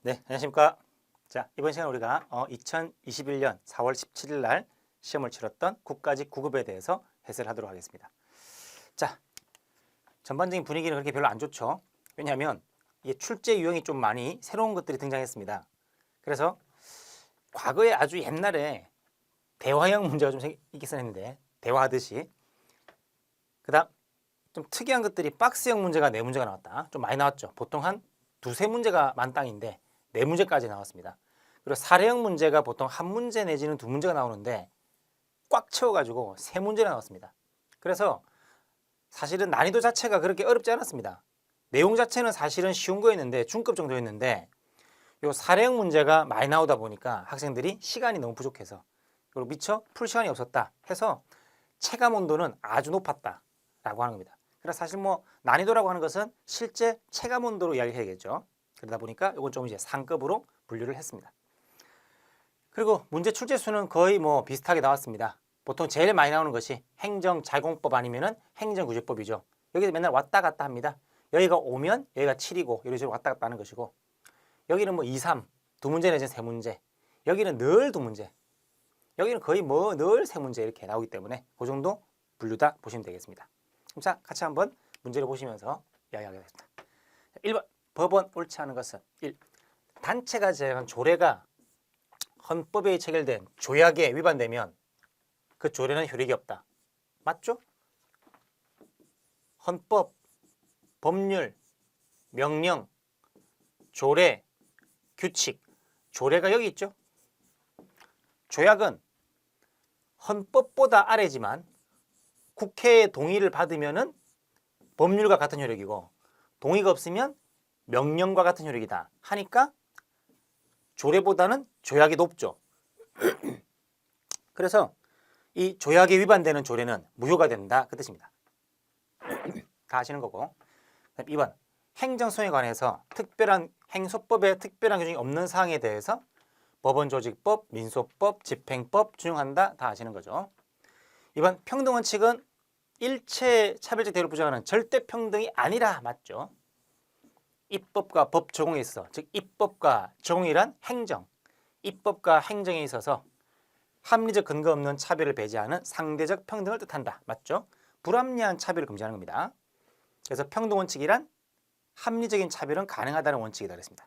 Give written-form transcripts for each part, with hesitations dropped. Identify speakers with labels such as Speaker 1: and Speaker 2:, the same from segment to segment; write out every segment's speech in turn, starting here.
Speaker 1: 네, 안녕하십니까. 자, 이번 시간 우리가 2021년 4월 17일 날 시험을 치렀던 국가직 9급에 대해서 해설을 하도록 하겠습니다. 자, 전반적인 분위기는 그렇게 별로 안 좋죠. 왜냐하면 이게 출제 유형이 좀 많이 새로운 것들이 등장했습니다. 그래서 과거에 아주 옛날에 대화형 문제가 좀 있었는데 대화하듯이 그다음 좀 특이한 것들이 박스형 문제가 4문제가 나왔다. 좀 많이 나왔죠. 보통 한 두세 문제가 만땅인데 4문제까지 나왔습니다. 그리고 사례형 문제가 보통 한 문제 내지는 2문제가 나오는데 꽉 채워가지고 3문제나 나왔습니다. 그래서 사실은 난이도 자체가 그렇게 어렵지 않았습니다. 내용 자체는 사실은 쉬운 거였는데 중급 정도였는데 요 사례형 문제가 많이 나오다 보니까 학생들이 시간이 너무 부족해서 그리고 미처 풀 시간이 없었다 해서 체감 온도는 아주 높았다라고 하는 겁니다. 그래서 사실 뭐 난이도라고 하는 것은 실제 체감 온도로 이야기해야겠죠. 그러다 보니까 이건 좀 이제 상급으로 분류를 했습니다. 그리고 문제 출제 수는 거의 뭐 비슷하게 나왔습니다. 보통 제일 많이 나오는 것이 행정자공법 아니면은 행정구제법이죠. 여기서 맨날 왔다 갔다 합니다. 여기가 5면 여기가 7이고 이런 식으로 왔다 갔다 하는 것이고 여기는 뭐 2, 3, 2문제 내지는 3문제 여기는 늘 2문제 여기는 거의 뭐 늘 3문제 이렇게 나오기 때문에 그 정도 분류다 보시면 되겠습니다. 그럼 자, 같이 한번 문제를 보시면서 이야기하겠습니다. 1번 법원 옳지 않은 것은 1. 단체가 제정한 조례가 헌법에 체결된 조약에 위반되면 그 조례는 효력이 없다. 맞죠? 헌법, 법률, 명령, 조례, 규칙, 조례가 여기 있죠. 조약은 헌법보다 아래지만 국회의 동의를 받으면은 법률과 같은 효력이고 동의가 없으면 명령과 같은 효력이다 하니까 조례보다는 조약이 높죠. 그래서 이 조약에 위반되는 조례는 무효가 된다 그 뜻입니다. 다 아시는 거고. 2번 행정소에 관해서 특별한 행소법에 특별한 규정이 없는 사항에 대해서 법원조직법, 민소법, 집행법 준용한다 다 아시는 거죠. 2번 평등원칙은 일체 차별적 대우를 부정하는 절대 평등이 아니라 맞죠. 입법과 법 적용에 있어 즉 입법과 적용이란 행정, 입법과 행정에 있어서 합리적 근거 없는 차별을 배제하는 상대적 평등을 뜻한다. 맞죠? 불합리한 차별을 금지하는 겁니다. 그래서 평등원칙이란 합리적인 차별은 가능하다는 원칙이다 그랬습니다.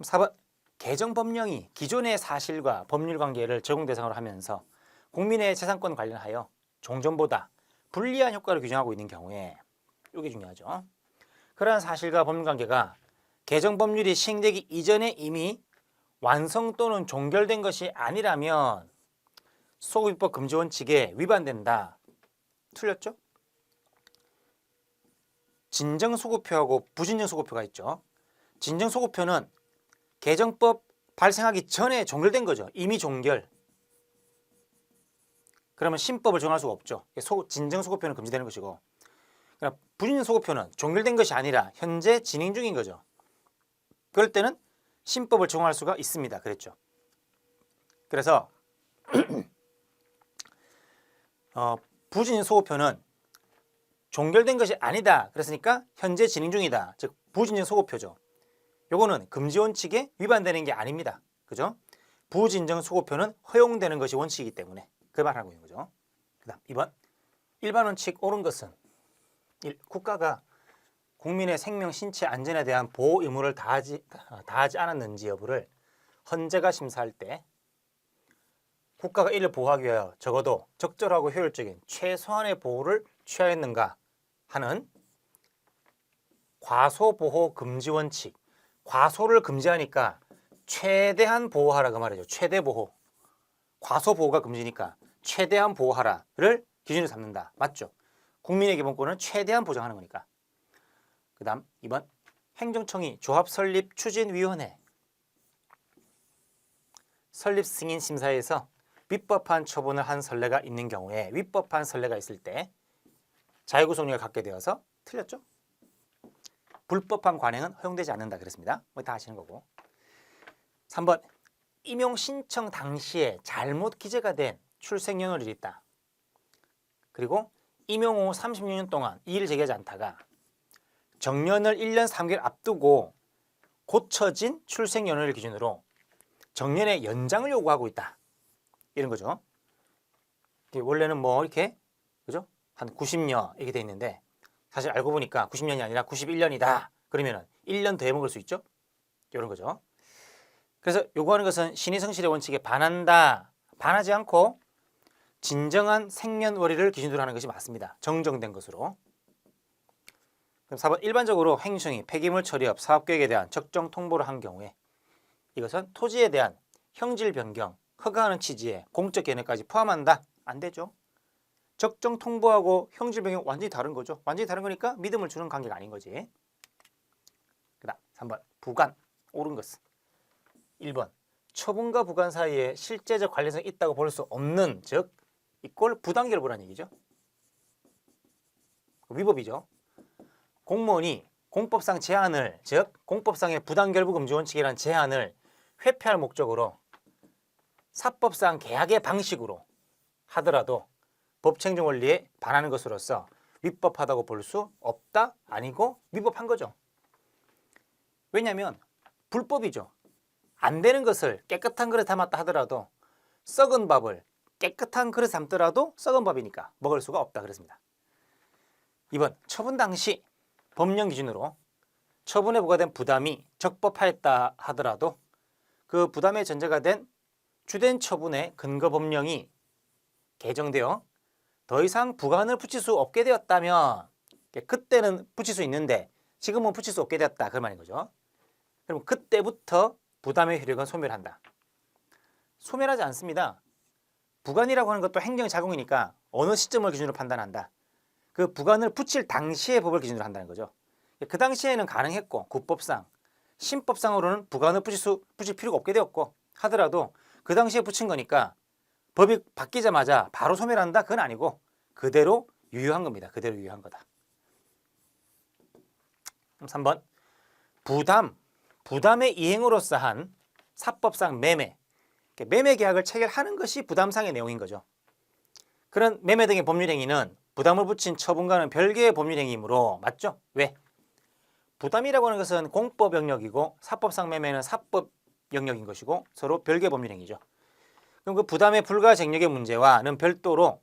Speaker 1: 4번 개정법령이 기존의 사실과 법률 관계를 적용 대상으로 하면서 국민의 재산권 관련하여 종전보다 불리한 효과를 규정하고 있는 경우에 이게 중요하죠. 그러한 사실과 법률 관계가 개정 법률이 시행되기 이전에 이미 완성 또는 종결된 것이 아니라면 소급입법 금지 원칙에 위반된다. 틀렸죠? 진정소급표하고 부진정소급표가 있죠. 진정소급표는 개정법 발생하기 전에 종결된 거죠. 이미 종결. 그러면 신법을 정할 수가 없죠. 진정소급표는 금지되는 것이고 부진정소급표는 종결된 것이 아니라 현재 진행 중인 거죠. 그럴 때는 신법을 정할 수가 있습니다. 그랬죠. 그래서 부진정소급표는 종결된 것이 아니다. 그랬으니까 현재 진행 중이다. 즉 부진정소급표죠. 요거는 금지 원칙에 위반되는 게 아닙니다. 그죠? 부진정소급표는 허용되는 것이 원칙이기 때문에 그 말하고 있는 거죠. 그다음 2번 일반 원칙 옳은 것은 1. 국가가 국민의 생명, 신체 안전에 대한 보호 의무를 다하지 않았는지 여부를 헌재가 심사할 때 국가가 이를 보호하기 위하여 적어도 적절하고 효율적인 최소한의 보호를 취하였는가 하는 과소보호 금지 원칙. 과소를 금지하니까 최대한 보호하라 그 말이죠. 최대 보호. 과소 보호가 금지니까 최대한 보호하라를 기준으로 삼는다. 맞죠? 국민의 기본권은 최대한 보장하는 거니까. 그 다음 2번 행정청이 조합 설립 추진위원회 설립 승인 심사에서 위법한 처분을 한 선례가 있는 경우에 위법한 선례가 있을 때 자유구속력을 갖게 되어서 틀렸죠? 불법한 관행은 허용되지 않는다 그랬습니다. 다 아시는 거고. 3번 임용 신청 당시에 잘못 기재가 된 출생연월일이 있다. 그리고 임용 후 36년 동안 이의를 제기하지 않다가 정년을 1년 3개월 앞두고 고쳐진 출생 연월을 기준으로 정년의 연장을 요구하고 있다. 이런 거죠. 원래는 뭐 이렇게 그죠? 한 90년 이렇게 돼 있는데 사실 알고 보니까 90년이 아니라 91년이다. 그러면은 1년 더 해먹을 수 있죠? 이런 거죠. 그래서 요구하는 것은 신의성실의 원칙에 반한다. 반하지 않고 진정한 생년월일을 기준으로 하는 것이 맞습니다. 정정된 것으로. 그럼 4번 일반적으로 행정이 폐기물 처리업 사업계획에 대한 적정 통보를 한 경우에 이것은 토지에 대한 형질 변경, 허가하는 취지의 공적 개념까지 포함한다. 안 되죠. 적정 통보하고 형질 변경 완전히 다른 거죠. 완전히 다른 거니까 믿음을 주는 관계가 아닌 거지. 그다음 3번 부관 옳은 것은 1번 처분과 부관 사이에 실제적 관련성이 있다고 볼 수 없는 즉 이꼴 부당결부라는 얘기죠. 위법이죠. 공무원이 공법상 제한을 즉 공법상의 부당결부 금지 원칙이라는 제한을 회피할 목적으로 사법상 계약의 방식으로 하더라도 법행정 원리에 반하는 것으로서 위법하다고 볼 수 없다? 아니고 위법한 거죠. 왜냐하면 불법이죠. 안 되는 것을 깨끗한 그릇에 담았다 하더라도 썩은 밥을 깨끗한 그릇에 담더라도 썩은 밥이니까 먹을 수가 없다 그랬습니다. 2번 처분 당시 법령 기준으로 처분에 부과된 부담이 적법하였다 하더라도 그 부담의 전제가 된 주된 처분의 근거 법령이 개정되어 더 이상 부관을 붙일 수 없게 되었다면 그때는 붙일 수 있는데 지금은 붙일 수 없게 되었다 그 말인 거죠. 그럼 그때부터 부담의 효력은 소멸한다. 소멸하지 않습니다. 부관이라고 하는 것도 행정자공이니까 어느 시점을 기준으로 판단한다. 그 부관을 붙일 당시의 법을 기준으로 한다는 거죠. 그 당시에는 가능했고 국법상, 신법상으로는 부관을 붙일 필요가 없게 되었고 하더라도 그 당시에 붙인 거니까 법이 바뀌자마자 바로 소멸한다? 그건 아니고 그대로 유효한 겁니다. 그대로 유효한 거다. 3번 부담의 이행으로서 한 사법상 매매 계약을 체결하는 것이 부담상의 내용인 거죠. 그런 매매 등의 법률행위는 부담을 붙인 처분과는 별개의 법률행위이므로 맞죠? 왜? 부담이라고 하는 것은 공법 영역이고 사법상 매매는 사법 영역인 것이고 서로 별개의 법률행위죠. 그럼 그 부담의 불가쟁력의 문제와는 별도로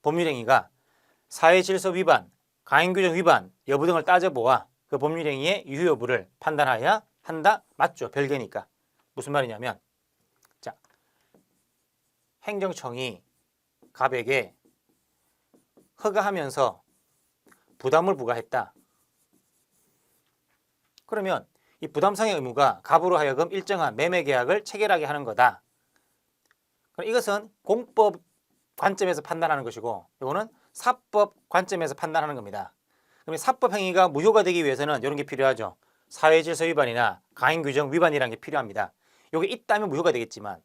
Speaker 1: 법률행위가 사회질서 위반, 가행규정 위반 여부 등을 따져보아 그 법률행위의 유효 여부를 판단하여야 한다? 맞죠? 별개니까. 무슨 말이냐면 자, 행정청이 갑에게 허가하면서 부담을 부과했다. 그러면 이 부담상의 의무가 갑으로 하여금 일정한 매매 계약을 체결하게 하는 거다. 그럼 이것은 공법 관점에서 판단하는 것이고 이거는 사법 관점에서 판단하는 겁니다. 그럼 사법 행위가 무효가 되기 위해서는 이런 게 필요하죠. 사회질서 위반이나 가행규정 위반이라는 게 필요합니다. 이게 있다면 무효가 되겠지만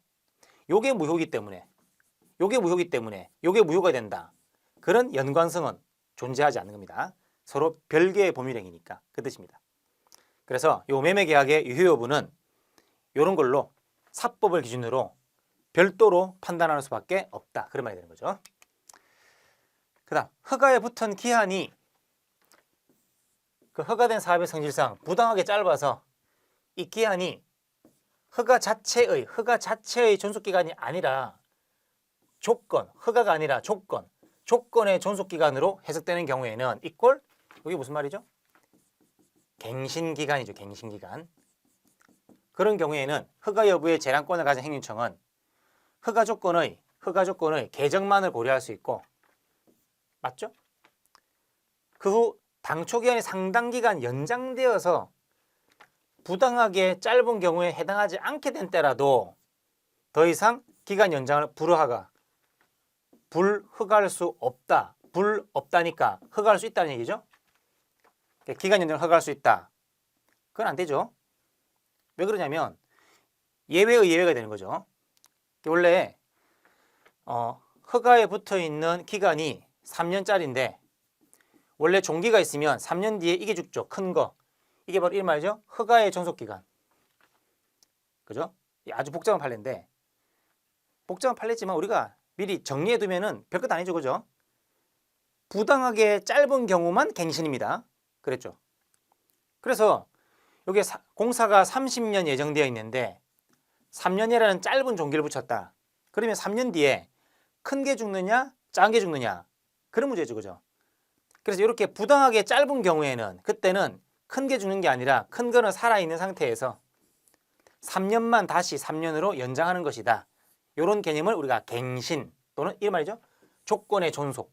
Speaker 1: 이게 무효이기 때문에 이게 무효가 된다. 그런 연관성은 존재하지 않는 겁니다. 서로 별개의 법률행위니까 그 뜻입니다. 그래서 이 매매계약의 유효 여부는 이런 걸로 사법을 기준으로 별도로 판단하는 수밖에 없다. 그런 말이 되는 거죠. 그 다음 허가에 붙은 기한이 그 허가된 사업의 성질상 부당하게 짧아서 이 기한이 허가 자체의 존속기간이 아니라 조건, 허가가 아니라 조건의 존속기간으로 해석되는 경우에는 이꼴 이게 무슨 말이죠? 갱신기간이죠. 갱신기간. 그런 경우에는 허가 여부의 재량권을 가진 행정청은 허가 조건의 개정만을 고려할 수 있고 맞죠? 그 후 당초 기한이 상당 기간 연장되어서 부당하게 짧은 경우에 해당하지 않게 된 때라도 더 이상 기간 연장을 불허가할 수 없다. 없다니까 허가할 수 있다는 얘기죠. 기간 연장을 허가할 수 있다. 그건 안 되죠. 왜 그러냐면 예외의 예외가 되는 거죠. 원래 허가에 붙어 있는 기간이 3년짜리인데 원래 종기가 있으면 3년 뒤에 이게 죽죠. 큰 거. 이게 바로 이 말이죠. 허가의 존속기간. 그죠? 아주 복잡한 판례인데 복잡한 판례지만 우리가 미리 정리해두면은 별것 아니죠. 그죠? 부당하게 짧은 경우만 갱신입니다. 그랬죠. 그래서 여기 공사가 30년 예정되어 있는데 3년이라는 짧은 종기를 붙였다. 그러면 3년 뒤에 큰 게 죽느냐 작은 게 죽느냐 그런 문제죠. 그죠? 그래서 이렇게 부당하게 짧은 경우에는 그때는 큰 게 죽는 게 아니라 큰 거는 살아있는 상태에서 3년만 다시 3년으로 연장하는 것이다. 이런 개념을 우리가 갱신 또는 이 말이죠. 조건의 존속.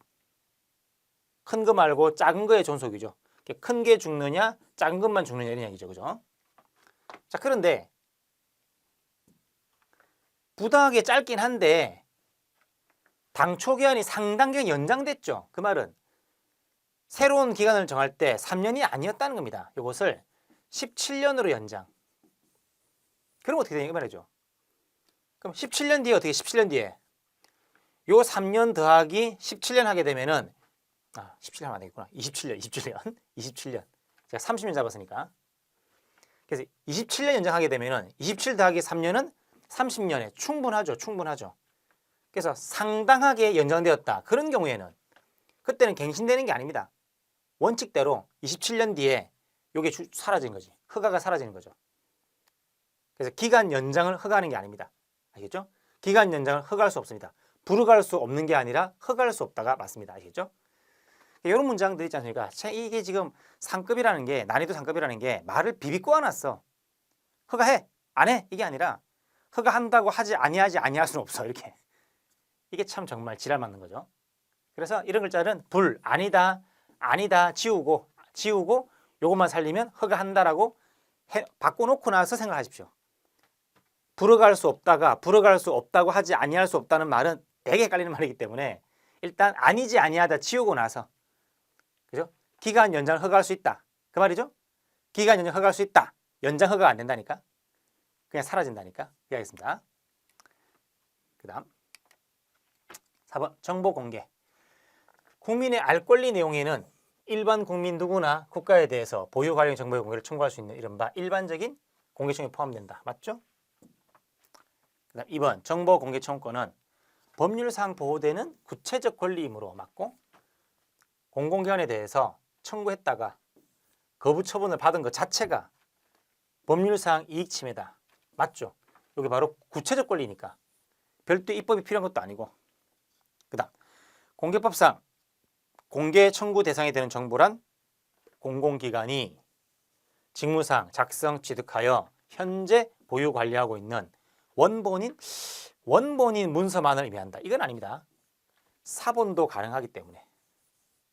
Speaker 1: 큰 거 말고 작은 거의 존속이죠. 큰 게 죽느냐 작은 것만 죽느냐 이런 얘기죠. 그죠? 자, 그런데 부당하게 짧긴 한데 당초 기한이 상당히 연장됐죠. 그 말은 새로운 기간을 정할 때 3년이 아니었다는 겁니다. 이것을 17년으로 연장. 그럼 어떻게 되냐 이 말이죠. 그럼 17년 뒤에 어떻게 17년 뒤에 요 3년 더하기 17년 하게 되면은 17년 하면 안 되겠구나. 27년. 제가 30년 잡았으니까. 그래서 27년 연장하게 되면은 27 더하기 3년은 30년에 충분하죠. 그래서 상당하게 연장되었다. 그런 경우에는 그때는 갱신되는 게 아닙니다. 원칙대로 27년 뒤에 이게 사라지는 거지. 허가가 사라지는 거죠. 그래서 기간 연장을 허가하는 게 아닙니다. 아시겠죠? 기간 연장을 허가할 수 없습니다. 불허가할 수 없는 게 아니라 허가할 수 없다가 맞습니다. 아시겠죠? 이런 문장들 있지 않습니까? 이게 지금 상급이라는 게 난이도 상급이라는 게 말을 비비꼬아 놨어. 허가해, 안 해 이게 아니라 허가한다고 하지 아니할 수는 없어. 이렇게 이게 참 정말 지랄 맞는 거죠. 그래서 이런 글자는 불, 아니다, 지우고 요것만 살리면 허가한다라고 바꿔놓고 나서 생각하십시오. 불허가할 수 없다고 하지 아니할 수 없다는 말은 되게 헷갈리는 말이기 때문에 일단 아니지 아니하다 지우고 나서 그죠? 기간 연장을 허가할 수 있다. 그 말이죠? 기간 연장 허가할 수 있다. 연장 허가가 안 된다니까. 그냥 사라진다니까. 이해하겠습니다. 그 다음 4번 정보 공개. 국민의 알 권리 내용에는 일반 국민 누구나 국가에 대해서 보유 관련 정보의 공개를 청구할 수 있는 이른바 일반적인 공개 청구에 포함된다. 맞죠? 그 다음 2번 정보 공개 청구권은 법률상 보호되는 구체적 권리이므로 맞고 공공기관에 대해서 청구했다가 거부 처분을 받은 것 자체가 법률상 이익 침해다. 맞죠? 이게 바로 구체적 권리니까 별도 입법이 필요한 것도 아니고. 그 다음 공개법상 공개 청구 대상이 되는 정보란 공공기관이 직무상 작성 취득하여 현재 보유 관리하고 있는 원본인 문서만을 의미한다. 이건 아닙니다. 사본도 가능하기 때문에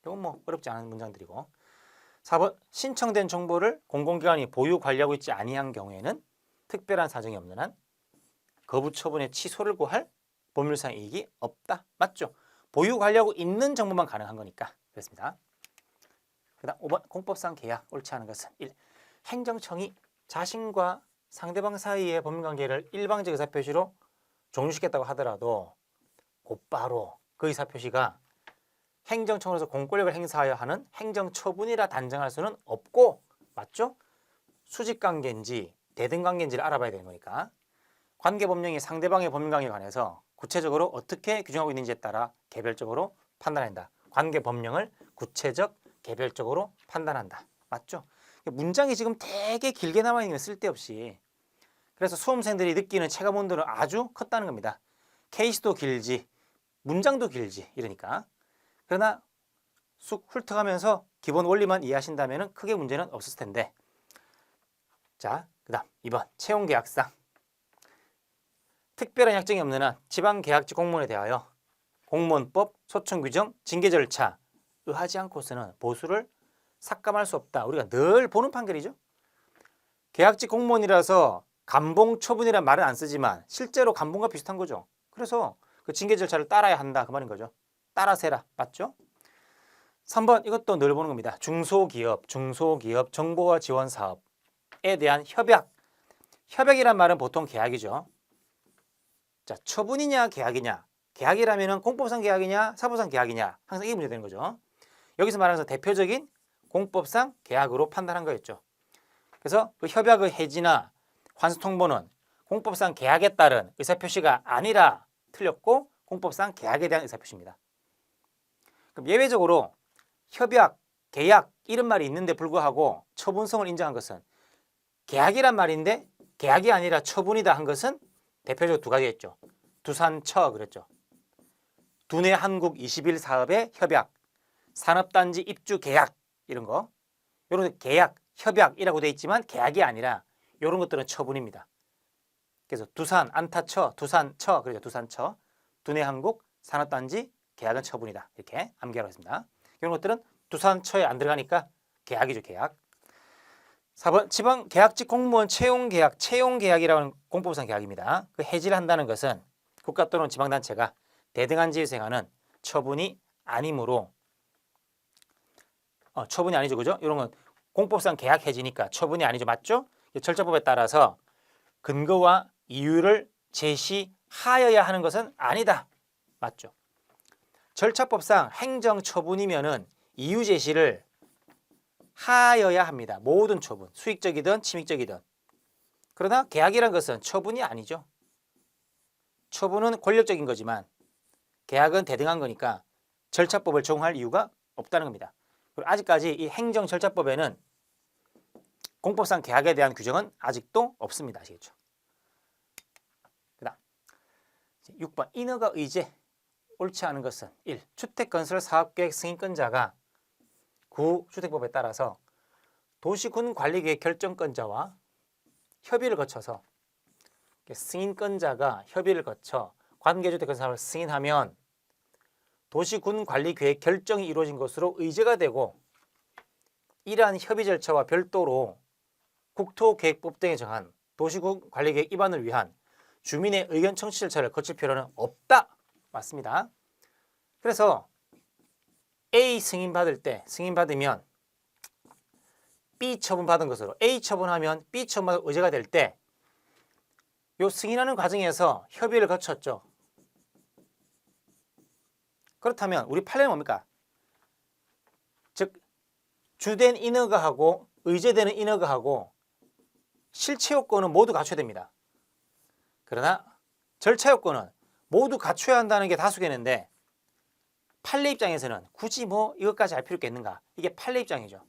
Speaker 1: 이건 뭐 어렵지 않은 문장들이고. 4번 신청된 정보를 공공기관이 보유 관리하고 있지 아니한 경우에는 특별한 사정이 없는 한 거부 처분의 취소를 구할 법률상 이익이 없다. 맞죠? 보유 관리하고 있는 정보만 가능한 거니까 그렇습니다. 그 다음 5번 공법상 계약 옳지 않은 것은 1. 행정청이 자신과 상대방 사이의 법률관계를 일방적 의사표시로 종료시켰다고 하더라도 곧바로 그 의사표시가 행정청으로서 공권력을 행사하여 하는 행정처분이라 단정할 수는 없고 맞죠? 수직관계인지 대등관계인지를 알아봐야 되는 거니까 관계법령이 상대방의 법률관계에 관해서 구체적으로 어떻게 규정하고 있는지에 따라 개별적으로 판단한다. 관계법령을 구체적, 개별적으로 판단한다. 맞죠? 문장이 지금 되게 길게 남아있는 건 쓸데없이 그래서 수험생들이 느끼는 체감 온도는 아주 컸다는 겁니다. 케이스도 길지 문장도 길지 이러니까. 그러나 쑥 훑어가면서 기본 원리만 이해하신다면 크게 문제는 없을 텐데. 자, 그 다음 2번 채용계약상. 특별한 약정이 없는 한 지방계약직 공무원에 대하여 공무원법, 소청규정, 징계 절차 의하지 않고서는 보수를 삭감할 수 없다. 우리가 늘 보는 판결이죠. 계약직 공무원이라서 감봉 처분이라는 말은 안 쓰지만 실제로 감봉과 비슷한 거죠. 그래서 그 징계 절차를 따라야 한다 그 말인 거죠. 따라서 해라. 맞죠? 3번 이것도 늘 보는 겁니다. 중소기업 정보화 지원 사업에 대한 협약. 협약이란 말은 보통 계약이죠. 자, 처분이냐 계약이냐. 계약이라면 공법상 계약이냐 사법상 계약이냐. 항상 이게 문제되는 거죠. 여기서 말하는 대표적인 공법상 계약으로 판단한 거였죠. 그래서 그 협약의 해지나 환수 통보는 공법상 계약에 따른 의사표시가 아니라 틀렸고 공법상 계약에 대한 의사표시입니다. 그럼 예외적으로 협약, 계약 이런 말이 있는데 불구하고 처분성을 인정한 것은 계약이란 말인데 계약이 아니라 처분이다 한 것은 대표적으로 두 가지였죠. 두산처 그랬죠. 두내 한국 21 사업의 협약, 산업단지 입주 계약 이런 거. 이런 계약, 협약이라고 되어 있지만 계약이 아니라 이런 것들은 처분입니다. 그래서 두산, 안타처, 두산처 그렇죠. 두산처, 두내 한국 산업단지 계약은 처분이다. 이렇게 암기하라고 했습니다. 이런 것들은 두산처에 안 들어가니까 계약이죠. 계약. 4번 지방계약직 공무원 채용계약, 채용계약이라는 공법상 계약입니다. 그 해지를 한다는 것은 국가 또는 지방단체가 대등한 지위에서 행하는 처분이 아니므로 처분이 아니죠. 그죠? 이런 건 공법상 계약 해지니까 처분이 아니죠. 맞죠? 절차법에 따라서 근거와 이유를 제시하여야 하는 것은 아니다. 맞죠? 절차법상 행정처분이면은 이유 제시를 하여야 합니다. 모든 처분, 수익적이든 침익적이든. 그러나 계약이란 것은 처분이 아니죠. 처분은 권력적인 거지만 계약은 대등한 거니까 절차법을 적용할 이유가 없다는 겁니다. 그리고 아직까지 이 행정절차법에는 공법상 계약에 대한 규정은 아직도 없습니다. 아시겠죠? 그다음 6번 인허가 의제 옳지 않은 것은 1. 주택건설 사업계획 승인권자가 구주택법에 따라서 도시군관리계획 결정권자와 협의를 거쳐서 승인권자가 협의를 거쳐 관계주택건설 사업을 승인하면 도시군관리계획 결정이 이루어진 것으로 의제가 되고 이러한 협의 절차와 별도로 국토계획법 등에 정한 도시군관리계획 입안을 위한 주민의 의견 청취 절차를 거칠 필요는 없다. 맞습니다. 그래서 A 승인받을 때 승인받으면 B 처분받은 것으로 A 처분하면 B 처분받은 의제가 될 때 요 승인하는 과정에서 협의를 거쳤죠. 그렇다면 우리 판례는 뭡니까? 즉 주된 인허가하고 의제되는 인허가하고 실체 요건은 모두 갖춰야 됩니다. 그러나 절차 요건은 모두 갖춰야 한다는 게 다수겠는데 판례 입장에서는 굳이 뭐 이것까지 할 필요 있겠는가? 이게 판례 입장이죠.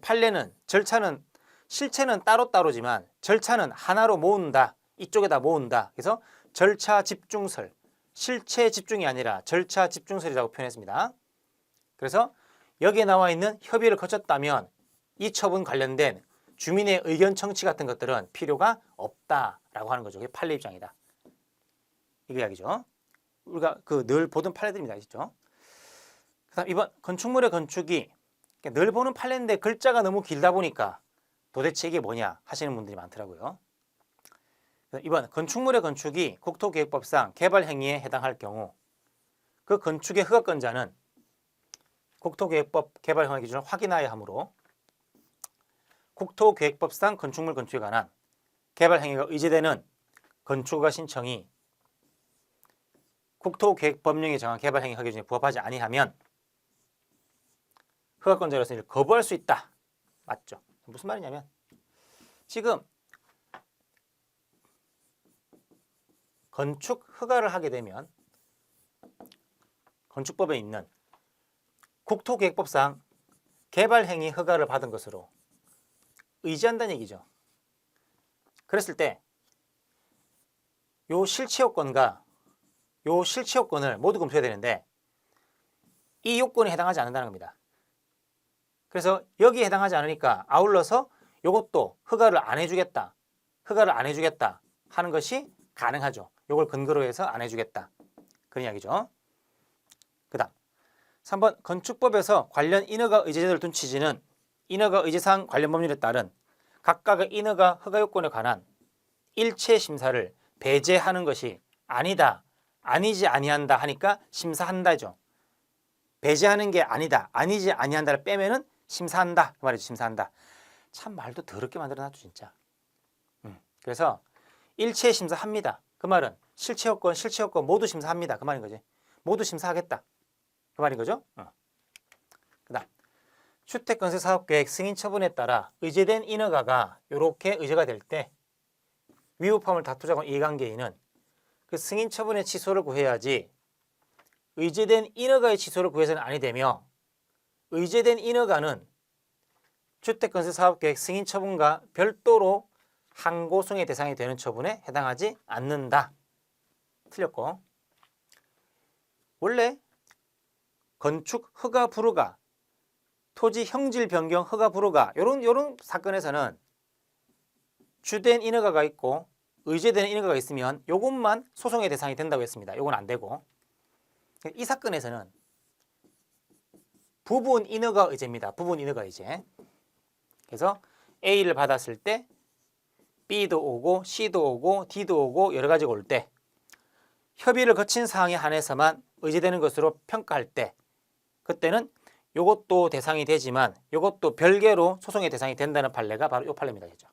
Speaker 1: 판례는 절차는 실체는 따로따로지만 절차는 하나로 모은다. 이쪽에다 모은다. 그래서 절차 집중설, 실체 집중이 아니라 절차 집중설이라고 표현했습니다. 그래서 여기에 나와 있는 협의를 거쳤다면 이 처분 관련된 주민의 의견 청취 같은 것들은 필요가 없다라고 하는 거죠. 그게 판례 입장이다. 이게 이야기죠. 우리가 늘 보던 판례들입니다. 아시죠? 그다음 2번 건축물의 건축이 늘 보는 판례인데 글자가 너무 길다 보니까 도대체 이게 뭐냐 하시는 분들이 많더라고요. 2번 건축물의 건축이 국토계획법상 개발행위에 해당할 경우 그 건축의 허가권자는 국토계획법 개발허가 기준을 확인하여야 하므로 국토계획법상 건축물 건축에 관한 개발행위가 의제되는 건축허가 신청이 국토계획법령에 정한 개발행위 허가 기준에 부합하지 아니하면 허가권자로서 이를 거부할 수 있다. 맞죠? 무슨 말이냐면 지금 건축 허가를 하게 되면 건축법에 있는 국토계획법상 개발행위 허가를 받은 것으로 의지한다는 얘기죠. 그랬을 때 요 실체 요건과 요 실체 요건을 모두 검토해야 되는데 이 요건에 해당하지 않는다는 겁니다. 그래서 여기에 해당하지 않으니까 아울러서 이것도 허가를 안 해주겠다. 허가를 안 해주겠다 하는 것이 가능하죠. 이걸 근거로 해서 안 해주겠다. 그런 이야기죠. 그 다음 3번 건축법에서 관련 인허가 의제제도를 둔 취지는 인허가 의제사항 관련 법률에 따른 각각의 인허가 허가 요건에 관한 일체 심사를 배제하는 것이 아니다. 아니지 아니한다 하니까 심사한다죠. 배제하는 게 아니다. 아니지 아니한다를 빼면은 심사한다. 그 말이죠. 심사한다. 참 말도 더럽게 만들어놨죠. 진짜. 그래서 일체 심사합니다. 그 말은 실체 요건, 실체 요건 모두 심사합니다. 그 말인 거지. 모두 심사하겠다. 그 말인 거죠. 그 다음 주택건설사업계획 승인 처분에 따라 의제된 인허가가 이렇게 의제가 될 때 위법함을 다투자고 이해관계인은 그 승인 처분의 취소를 구해야지 의제된 인허가의 취소를 구해서는 아니 되며 의제된 인허가는 주택건설사업계획 승인 처분과 별도로 항고송의 대상이 되는 처분에 해당하지 않는다. 틀렸고, 원래 건축 허가 불허가, 토지 형질 변경 허가 불허가 요런 사건에서는 주된 인허가가 있고 의제되는 인허가가 있으면 요것만 소송의 대상이 된다고 했습니다. 요건 안 되고, 이 사건에서는 부분 인허가 의제입니다. 부분 인허가 의제. 그래서 A를 받았을 때 B도 오고 C도 오고 D도 오고 여러 가지가 올 때 협의를 거친 사항에 한해서만 의제되는 것으로 평가할 때 그때는 요것도 대상이 되지만 요것도 별개로 소송의 대상이 된다는 판례가 바로 요 판례입니다. 그죠?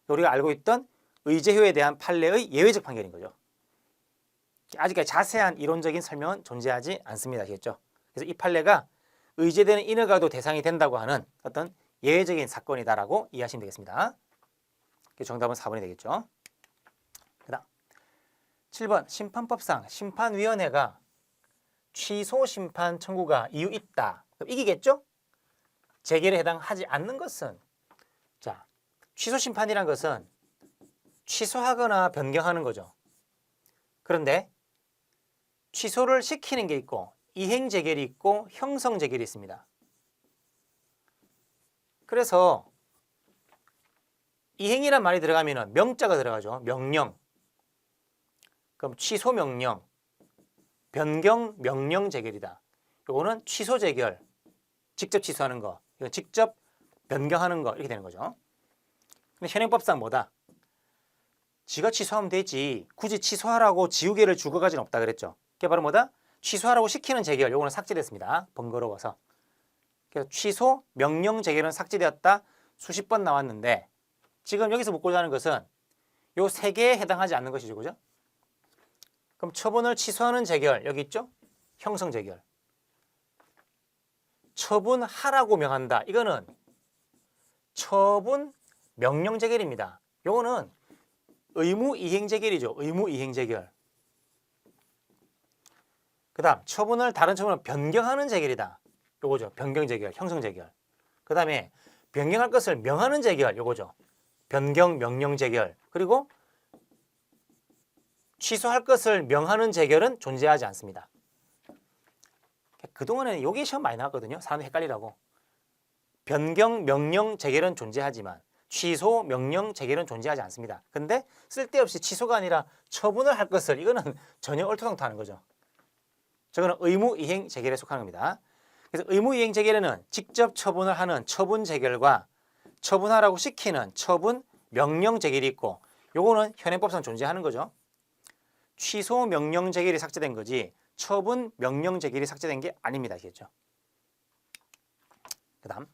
Speaker 1: 우리가 알고 있던 의제효에 대한 판례의 예외적 판결인 거죠. 아직까지 자세한 이론적인 설명은 존재하지 않습니다. 아시겠죠? 그래서 이 판례가 의제되는 인허가도 대상이 된다고 하는 어떤 예외적인 사건이다라고 이해하시면 되겠습니다. 정답은 4번이 되겠죠. 그다음 7번 심판법상 심판위원회가 취소 심판 청구가 이유 있다. 그럼 이기겠죠? 재결에 해당하지 않는 것은, 자, 취소 심판이란 것은 취소하거나 변경하는 거죠. 그런데 취소를 시키는 게 있고 이행 재결이 있고 형성 재결이 있습니다. 그래서 이행이란 말이 들어가면 명자가 들어가죠. 명령. 그럼 취소 명령, 변경 명령 재결이다. 이거는 취소 재결, 직접 취소하는 거, 이거 직접 변경하는 거 이렇게 되는 거죠. 근데 현행법상 뭐다? 지가 취소하면 되지. 굳이 취소하라고 지우개를 주고 가지는 없다 그랬죠. 그게 바로 뭐다? 취소하라고 시키는 재결, 요거는 삭제됐습니다. 번거로워서. 그래서 취소, 명령 재결은 삭제되었다. 수십 번 나왔는데 지금 여기서 묻고자 하는 것은 요 세 개에 해당하지 않는 것이죠. 그죠? 그럼 처분을 취소하는 재결, 여기 있죠? 형성 재결. 처분하라고 명한다. 이거는 처분 명령 재결입니다. 요거는 의무 이행 재결이죠. 의무 이행 재결. 그 다음 처분을 다른 처분을 변경하는 재결이다. 요거죠. 변경 재결, 형성 재결. 그 다음에 변경할 것을 명하는 재결, 요거죠. 변경 명령 재결. 그리고 취소할 것을 명하는 재결은 존재하지 않습니다. 그동안에는 요게 시험 많이 나왔거든요. 사람들이 헷갈리라고. 변경 명령 재결은 존재하지만 취소 명령 재결은 존재하지 않습니다. 근데 쓸데없이 취소가 아니라 처분을 할 것을, 이거는 전혀 얼토당토하는 거죠. 저거는 의무 이행 재결에 속하는 겁니다. 그래서 의무 이행 재결에는 직접 처분을 하는 처분 재결과 처분하라고 시키는 처분 명령 재결이 있고, 요거는 현행법상 존재하는 거죠. 취소 명령 재결이 삭제된 거지 처분 명령 재결이 삭제된 게 아닙니다. 아시겠죠? 그 다음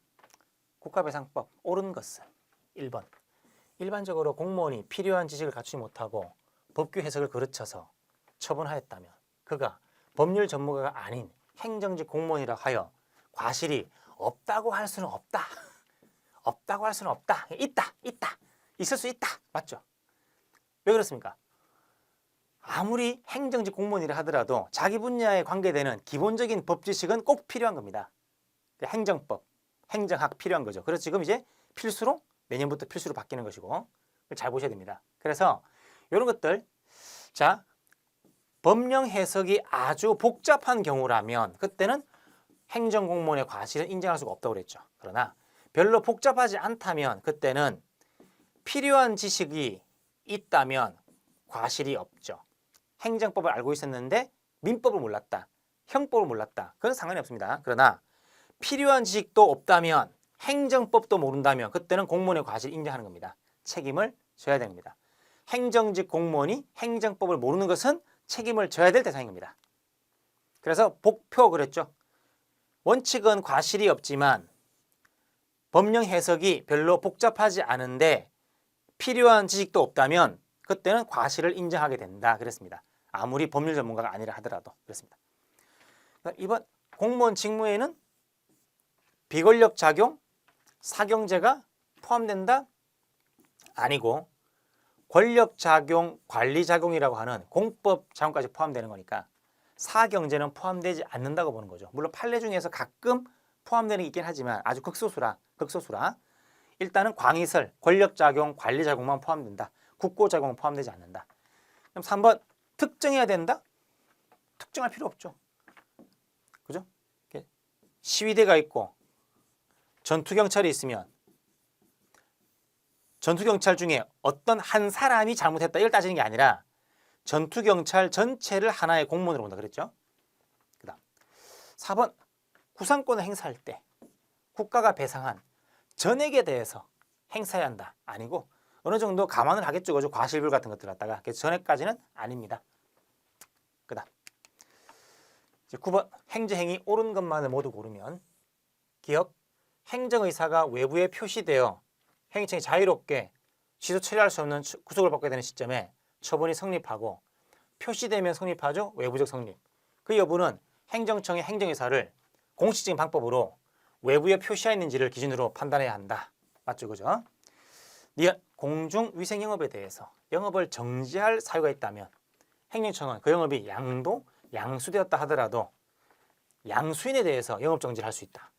Speaker 1: 국가배상법 옳은 것은 1번. 일반적으로 공무원이 필요한 지식을 갖추지 못하고 법규 해석을 거르쳐서 처분하였다면 그가 법률 전문가가 아닌 행정직 공무원이라 하여 과실이 없다고 할 수는 없다. 없다고 할 수는 없다. 있다. 있을 수 있다. 맞죠? 왜 그렇습니까? 아무리 행정직 공무원이라 하더라도 자기 분야에 관계되는 기본적인 법 지식은 꼭 필요한 겁니다. 행정법, 행정학 필요한 거죠. 그래서 지금 이제 필수로 내년부터 필수로 바뀌는 것이고 잘 보셔야 됩니다. 그래서 이런 것들, 자, 법령 해석이 아주 복잡한 경우라면 그때는 행정공무원의 과실은 인정할 수가 없다고 그랬죠. 그러나 별로 복잡하지 않다면 그때는 필요한 지식이 있다면 과실이 없죠. 행정법을 알고 있었는데 민법을 몰랐다. 형법을 몰랐다. 그건 상관이 없습니다. 그러나 필요한 지식도 없다면 행정법도 모른다면 그때는 공무원의 과실 인정하는 겁니다. 책임을 져야 됩니다. 행정직 공무원이 행정법을 모르는 것은 책임을 져야 될 대상인 겁니다. 그래서 복표 그랬죠. 원칙은 과실이 없지만 법령 해석이 별로 복잡하지 않은데 필요한 지식도 없다면 그때는 과실을 인정하게 된다 그랬습니다. 아무리 법률 전문가가 아니라 하더라도 그렇습니다. 이번 공무원 직무에는 비권력 작용, 사경제가 포함된다? 아니고 권력 작용, 관리 작용이라고 하는 공법 작용까지 포함되는 거니까 사경제는 포함되지 않는다고 보는 거죠. 물론 판례 중에서 가끔 포함되는 게 있긴 하지만 아주 극소수라. 일단은 광의설, 권력작용, 관리작용만 포함된다. 국고작용은 포함되지 않는다. 그럼 3번 특정해야 된다? 특정할 필요 없죠. 그죠? 시위대가 있고 전투경찰이 있으면 전투경찰 중에 어떤 한 사람이 잘못했다 이걸 따지는 게 아니라 전투경찰 전체를 하나의 공무원으로 본다 그랬죠. 그 다음 4번 구상권을 행사할 때 국가가 배상한 전액에 대해서 행사해야 한다. 아니고 어느 정도 감안을 하겠죠. 그죠? 과실비율 같은 것들 갖다가. 그래서 전액까지는 아닙니다. 그 다음 9번 행정행위 옳은 것만을 모두 고르면 기억 행정의사가 외부에 표시되어 행위청이 자유롭게 취소 처리할 수 없는 구속을 받게 되는 시점에 처분이 성립하고 표시되면 성립하죠. 외부적 성립. 그 여부는 행정청의 행정의사를 공식적인 방법으로 외부에 표시가 있는지를 기준으로 판단해야 한다. 맞죠? 그죠? 공중위생영업에 대해서 영업을 정지할 사유가 있다면 행정청은 그 영업이 양수되었다 하더라도 양수인에 대해서 영업정지를 할 수 있다.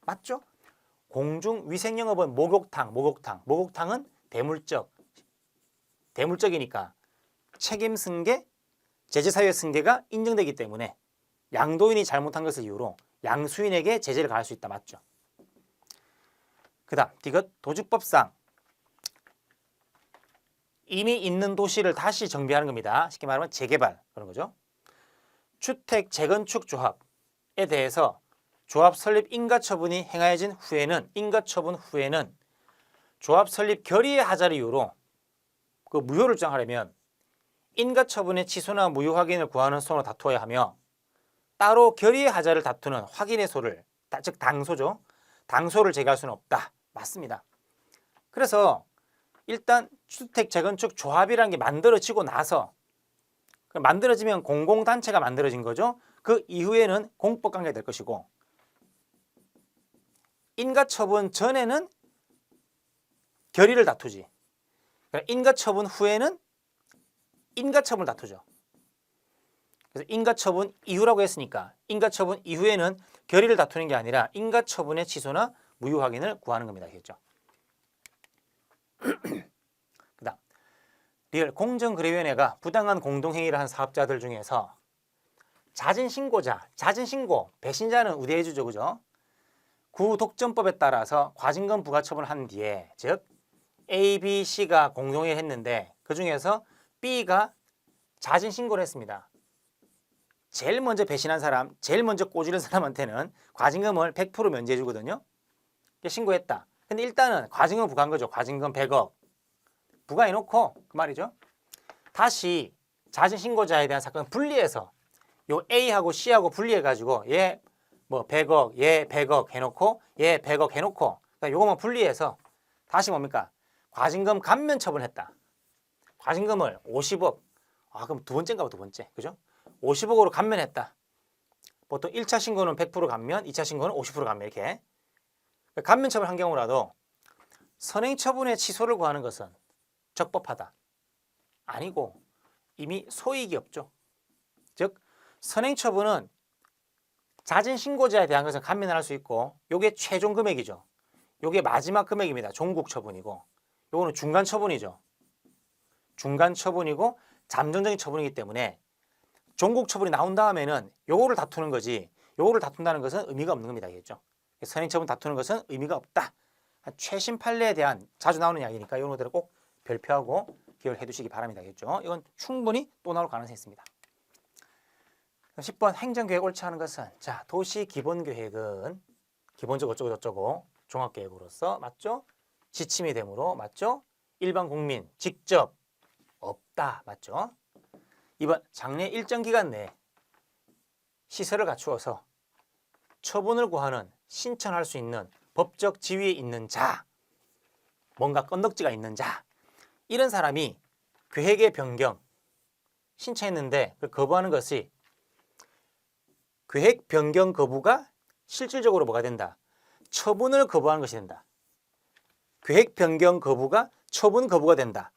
Speaker 1: 맞죠? 공중위생영업은 목욕탕은 대물적이니까 책임 승계, 제재사유의 승계가 인정되기 때문에 양도인이 잘못한 것을 이유로 양수인에게 제재를 가할 수 있다. 맞죠? 그 다음 디귿 도주법상 이미 있는 도시를 다시 정비하는 겁니다. 쉽게 말하면 재개발 그런 거죠. 주택 재건축 조합에 대해서 조합 설립 인가처분이 행하여진 후에는 조합 설립 결의의 하자를 이유로 그 무효를 주장하려면 인가처분의 취소나 무효 확인을 구하는 소로 다투어야 하며 따로 결의의 하자를 다투는 확인의 소를 즉 당소죠. 당소를 제기할 수는 없다. 맞습니다. 그래서 일단 주택 재건축 조합이라는 게 만들어지고 나서 만들어지면 공공단체가 만들어진 거죠. 그 이후에는 공법관계가 될 것이고 인가처분 전에는 결의를 다투지. 그러니까 인가처분 후에는 인가처분을 다투죠. 그래서 인가처분 이후라고 했으니까 인가처분 이후에는 결의를 다투는 게 아니라 인가처분의 취소나 무효 확인을 구하는 겁니다. 알겠죠? 그다음 리얼 공정거래위원회가 부당한 공동행위를 한 사업자들 중에서 자진신고, 배신자는 우대해주죠. 그죠? 구독점법에 따라서 과징금 부과처분을 한 뒤에 즉 A, B, C가 공동행위를 했는데 그 중에서 B가 자진신고를 했습니다. 제일 먼저 배신한 사람, 제일 먼저 꼬지른 사람한테는 과징금을 100% 면제해 주거든요. 신고했다. 근데 일단은 과징금 부과한 거죠. 과징금 100억. 부과해놓고 그 말이죠. 다시 자진신고자에 대한 사건을 분리해서 요 A하고 C하고 분리해가지고 얘 뭐 100억, 얘 100억 해놓고 얘 100억 해놓고 그러니까 요거만 분리해서 다시 뭡니까? 과징금 감면 처분했다. 과징금을 50억. 그럼 두 번째인가 봐, 두 번째. 그죠? 50억으로 감면했다. 보통 1차 신고는 100% 감면, 2차 신고는 50% 감면 이렇게. 감면 처분한 경우라도 선행 처분의 취소를 구하는 것은 적법하다. 아니고 이미 소익이 없죠. 즉 선행 처분은 자진 신고자에 대한 것은 감면을 할 수 있고 요게 최종 금액이죠. 요게 마지막 금액입니다. 종국 처분이고 요거는 중간 처분이죠. 중간 처분이고 잠정적인 처분이기 때문에 종국 처분이 나온 다음에는 요거를 다투는 거지 요거를 다툰다는 것은 의미가 없는 겁니다. 알겠죠? 선행 처분 다투는 것은 의미가 없다. 최신 판례에 대한 자주 나오는 이야기니까 이런 것들을 꼭 별표하고 기억을 해두시기 바랍니다. 알겠죠? 이건 충분히 또 나올 가능성이 있습니다. 10번 행정계획 옳지 않은 것은 자 도시 기본계획은 기본적 어쩌고 저쩌고 종합계획으로서 맞죠? 지침이 되므로 맞죠? 일반 국민 직접 없다. 맞죠? 2번 장래 일정 기간 내에 시설을 갖추어서 처분을 구하는 신청할 수 있는 법적 지위에 있는 자 뭔가 건덕지가 있는 자 이런 사람이 계획의 변경 신청했는데 그걸 거부하는 것이 계획 변경 거부가 실질적으로 뭐가 된다? 처분을 거부하는 것이 된다. 계획 변경 거부가 처분 거부가 된다.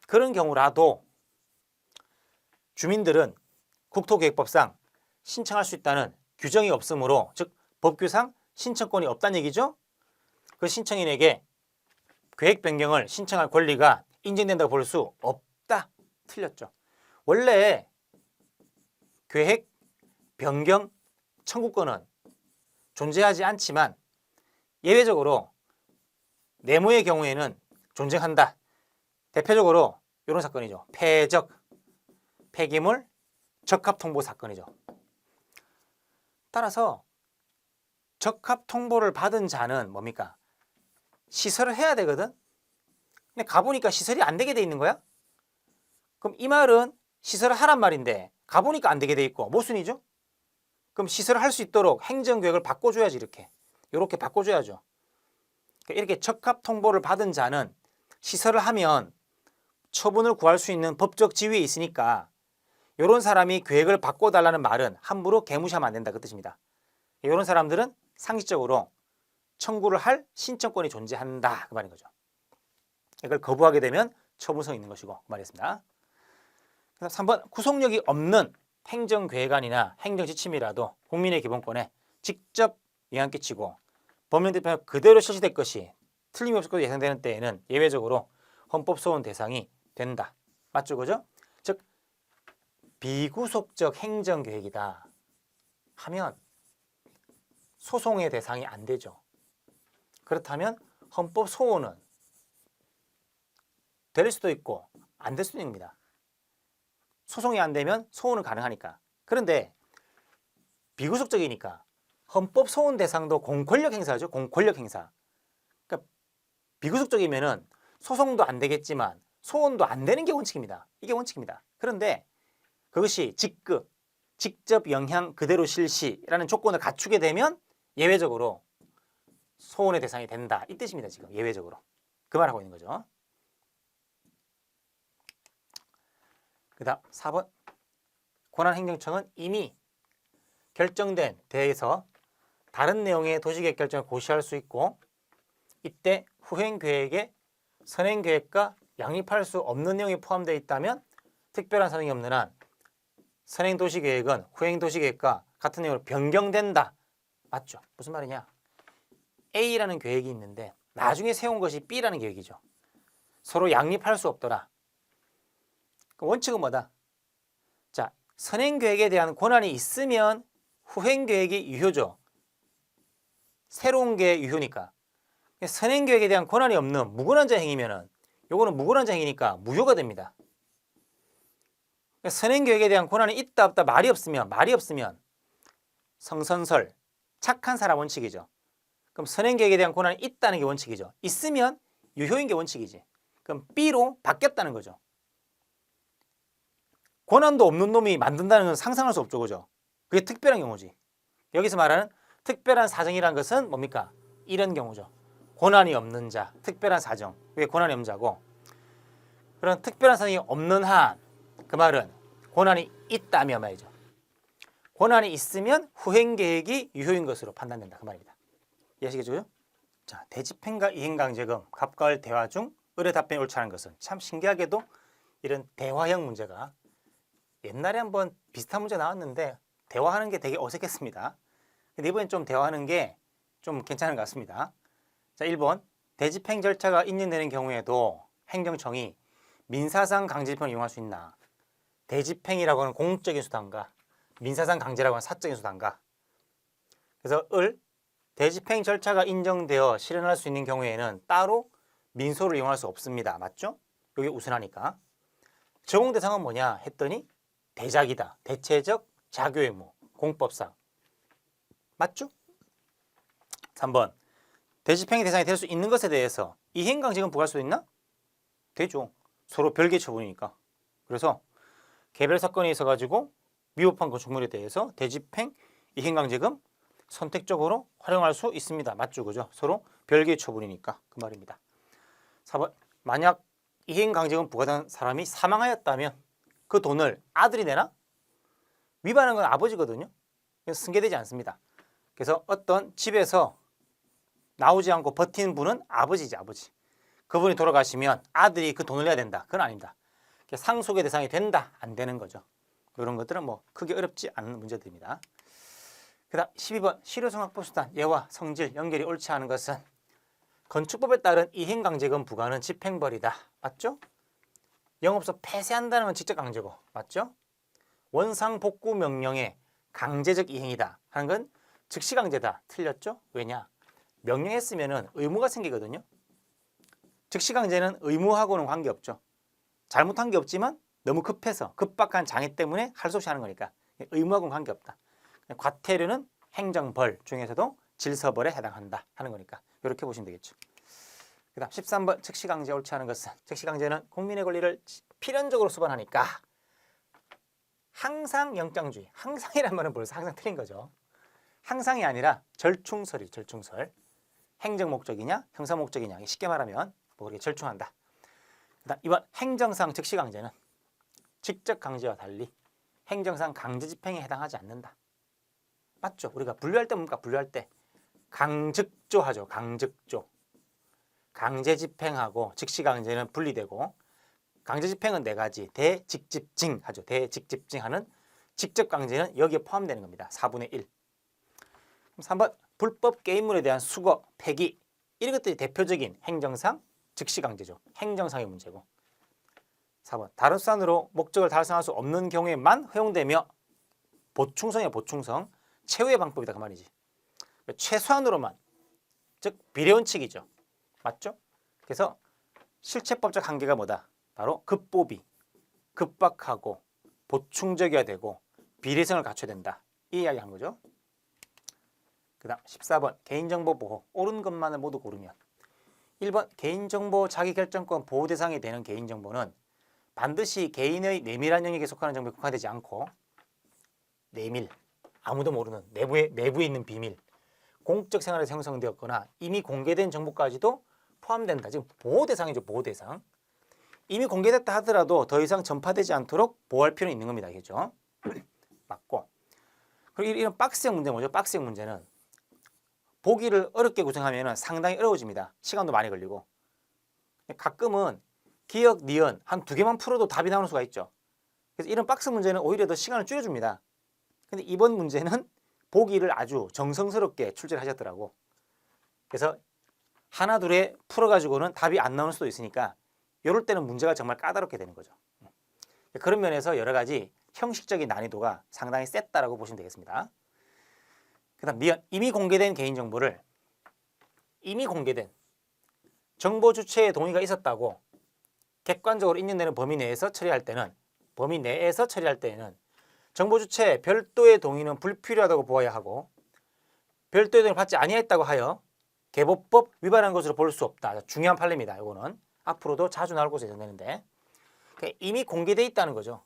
Speaker 1: 그런 경우라도 주민들은 국토계획법상 신청할 수 있다는 규정이 없으므로 즉 법규상 신청권이 없다는 얘기죠. 그 신청인에게 계획 변경을 신청할 권리가 인정된다고 볼 수 없다. 틀렸죠. 원래 계획 변경 청구권은 존재하지 않지만 예외적으로 내무의 경우에는 존재한다. 대표적으로 이런 사건이죠. 폐기물 적합 통보 사건이죠. 따라서 적합 통보를 받은 자는 뭡니까? 시설을 해야 되거든. 근데 가보니까 시설이 안 되게 돼 있는 거야. 그럼 이 말은 시설을 하란 말인데 가보니까 안 되게 돼 있고 모순이죠. 그럼 시설을 할 수 있도록 행정계획을 바꿔줘야지. 이렇게 바꿔줘야죠. 이렇게 적합 통보를 받은 자는 시설을 하면 처분을 구할 수 있는 법적 지위에 있으니까 이런 사람이 계획을 바꿔달라는 말은 함부로 개무시하면 안 된다 그 뜻입니다. 이런 사람들은 상식적으로 청구를 할 신청권이 존재한다 그 말인 거죠. 이걸 거부하게 되면 처분성이 있는 것이고 그 말이었습니다. 그래서 3번 구속력이 없는 행정계획안이나 행정지침이라도 국민의 기본권에 직접 영향 끼치고 법령 대표가 그대로 실시될 것이 틀림없을 것으로 예상되는 때에는 예외적으로 헌법소원 대상이 된다. 맞죠? 그죠? 즉 비구속적 행정계획이다 하면 소송의 대상이 안 되죠. 그렇다면 헌법소원은 될 수도 있고 안 될 수도 있는 겁니다. 소송이 안 되면 소원은 가능하니까. 그런데 비구속적이니까 헌법소원 대상도 공권력 행사죠. 공권력 행사. 그러니까 비구속적이면은 소송도 안 되겠지만 소원도 안 되는 게 원칙입니다. 이게 원칙입니다. 그런데 그것이 직접 영향 그대로 실시라는 조건을 갖추게 되면 예외적으로 소원의 대상이 된다. 이 뜻입니다. 지금 예외적으로. 그 말하고 있는 거죠. 그 다음 4번 권한행정청은 이미 결정된 대에서 다른 내용의 도시계획 결정을 고시할 수 있고 이때 후행계획에 선행계획과 양립할 수 없는 내용이 포함되어 있다면 특별한 사정이 없는 한 선행도시계획은 후행도시계획과 같은 내용으로 변경된다. 맞죠? 무슨 말이냐? A라는 계획이 있는데 나중에 세운 것이 B라는 계획이죠. 서로 양립할 수 없더라. 원칙은 뭐다? 자, 선행계획에 대한 권한이 있으면 후행계획이 유효죠. 새로운 게 유효니까. 선행계획에 대한 권한이 없는 무권한자 행위면은 요거는 무권한자 행위니까 무효가 됩니다. 선행계획에 대한 권한이 있다 없다 말이 없으면 성선설 착한 사람 원칙이죠. 그럼 선행계획에 대한 권한이 있다는 게 원칙이죠. 있으면 유효인 게 원칙이지. 그럼 B로 바뀌었다는 거죠. 권한도 없는 놈이 만든다는 건 상상할 수 없죠. 그죠? 그게 특별한 경우지. 여기서 말하는 특별한 사정이라는 것은 뭡니까? 이런 경우죠. 권한이 없는 자, 특별한 사정. 그게 권한이 없는 자고 그런 특별한 사정이 없는 한 그 말은 권한이 있다며 말이죠. 권한이 있으면 후행계획이 유효인 것으로 판단된다. 그 말입니다. 이해하시겠죠? 자, 대집행과 이행강제금, 갑과을 대화 중 의뢰 답변이 옳지 않은 것은 참 신기하게도 이런 대화형 문제가 옛날에 한번 비슷한 문제 나왔는데 대화하는 게 되게 어색했습니다. 근데 이번엔 좀 대화하는 게 좀 괜찮은 것 같습니다. 자, 1번 대집행 절차가 인정되는 경우에도 행정청이 민사상 강제집행을 이용할 수 있나? 대집행이라고 하는 공적인 수단과 민사상 강제라고 하는 사적인 수단과 그래서 대집행 절차가 인정되어 실현할 수 있는 경우에는 따로 민소를 이용할 수 없습니다. 맞죠? 이게 우선하니까. 적용 대상은 뭐냐 했더니 대작이다. 대체적 자교의무 공법상. 맞죠? 3번 대집행의 대상이 될 수 있는 것에 대해서 이행강제금 부과할 수 있나? 되죠. 서로 별개 처분이니까. 그래서 개별 사건이 있어가지고 미흡한 건축물에 대해서 대집행, 이행강제금 선택적으로 활용할 수 있습니다. 맞죠? 그죠? 서로 별개 처분이니까 그 말입니다. 4번 만약 이행강제금 부과된 사람이 사망하였다면 그 돈을 아들이 내나? 위반한 건 아버지거든요. 승계되지 않습니다. 그래서 어떤 집에서 나오지 않고 버틴 분은 아버지지, 아버지. 그분이 돌아가시면 아들이 그 돈을 내야 된다. 그건 아닙니다. 상속의 대상이 된다, 안 되는 거죠. 이런 것들은 뭐 크게 어렵지 않은 문제들입니다. 그다음 12번 실효성악보수단 예와 성질 연결이 옳지 않은 것은 건축법에 따른 이행강제금 부과는 집행벌이다. 맞죠? 영업소 폐쇄한다는 건 직접 강제고. 맞죠? 원상복구 명령의 강제적 이행이다 하는 건 즉시 강제다. 틀렸죠? 왜냐? 명령했으면 의무가 생기거든요. 즉시 강제는 의무하고는 관계없죠. 잘못한 게 없지만 너무 급해서 급박한 장애 때문에 할 수 없이 하는 거니까 의무하고는 관계없다. 과태료는 행정벌 중에서도 질서벌에 해당한다 하는 거니까 이렇게 보시면 되겠죠. 그 다음 13번 즉시강제 옳지 않은 것은 즉시강제는 국민의 권리를 필연적으로 수반하니까 항상 영장주의. 항상이란 말은 벌써 항상 틀린 거죠. 항상이 아니라 절충설이 절충설. 행정 목적이냐 형사 목적이냐 쉽게 말하면 뭐 그렇게 절충한다. 그다음 이번 행정상 즉시강제는 직접 강제와 달리 행정상 강제 집행에 해당하지 않는다. 맞죠? 우리가 분류할 때 뭡니까? 분류할 때 강즉조 하죠. 강즉조. 강제 집행하고 즉시 강제는 분리되고 강제 집행은 네 가지. 대직집징 하죠. 대직집징하는 직접 강제는 여기에 포함되는 겁니다. 4분의 1. 3번 불법 게임물에 대한 수거, 폐기 이런 것들이 대표적인 행정상 즉시 강제죠. 행정상의 문제고. 4번 다른 수단으로 목적을 달성할 수 없는 경우에만 허용되며 보충성이야 보충성. 최후의 방법이다 그 말이지. 최소한으로만 즉 비례원칙이죠. 맞죠? 그래서 실체법적 한계가 뭐다? 바로 급보비, 급박하고 보충적이어야 되고 비례성을 갖춰야 된다. 이 이야기 한 거죠. 그 다음 14번 개인정보 보호 옳은 것만을 모두 고르면 1번 개인정보 자기결정권 보호 대상이 되는 개인정보는 반드시 개인의 내밀한 영역에 속하는 정보에 국한되지 않고 내밀, 아무도 모르는 내부에 있는 비밀, 공적 생활에서 형성되었거나 이미 공개된 정보까지도 포함된다. 지금 보호 대상이죠. 보호 대상. 이미 공개됐다 하더라도 더 이상 전파되지 않도록 보호할 필요는 있는 겁니다. 알겠죠? 맞고. 그리고 이런 박스형 문제 뭐죠? 박스형 문제는 보기를 어렵게 구성하면 상당히 어려워집니다. 시간도 많이 걸리고. 가끔은 기억, 니은 한 두 개만 풀어도 답이 나오는 수가 있죠. 그래서 이런 박스 문제는 오히려 더 시간을 줄여줍니다. 근데 이번 문제는 보기를 아주 정성스럽게 출제를 하셨더라고. 그래서 하나 둘에 풀어가지고는 답이 안 나오는 수도 있으니까 이럴 때는 문제가 정말 까다롭게 되는 거죠. 그런 면에서 여러 가지 형식적인 난이도가 상당히 셌다라고 보시면 되겠습니다. 그 다음 니은 이미 공개된 개인정보를 이미 공개된 정보 주체의 동의가 있었다고 객관적으로 인정되는 범위 내에서 처리할 때는 정보 주체의 별도의 동의는 불필요하다고 보아야 하고 별도의 동의를 받지 아니했다고 하여 개보법 위반한 것으로 볼 수 없다. 중요한 판례입니다. 이거는 앞으로도 자주 나올 것으로 예상되는데 이미 공개되어 있다는 거죠.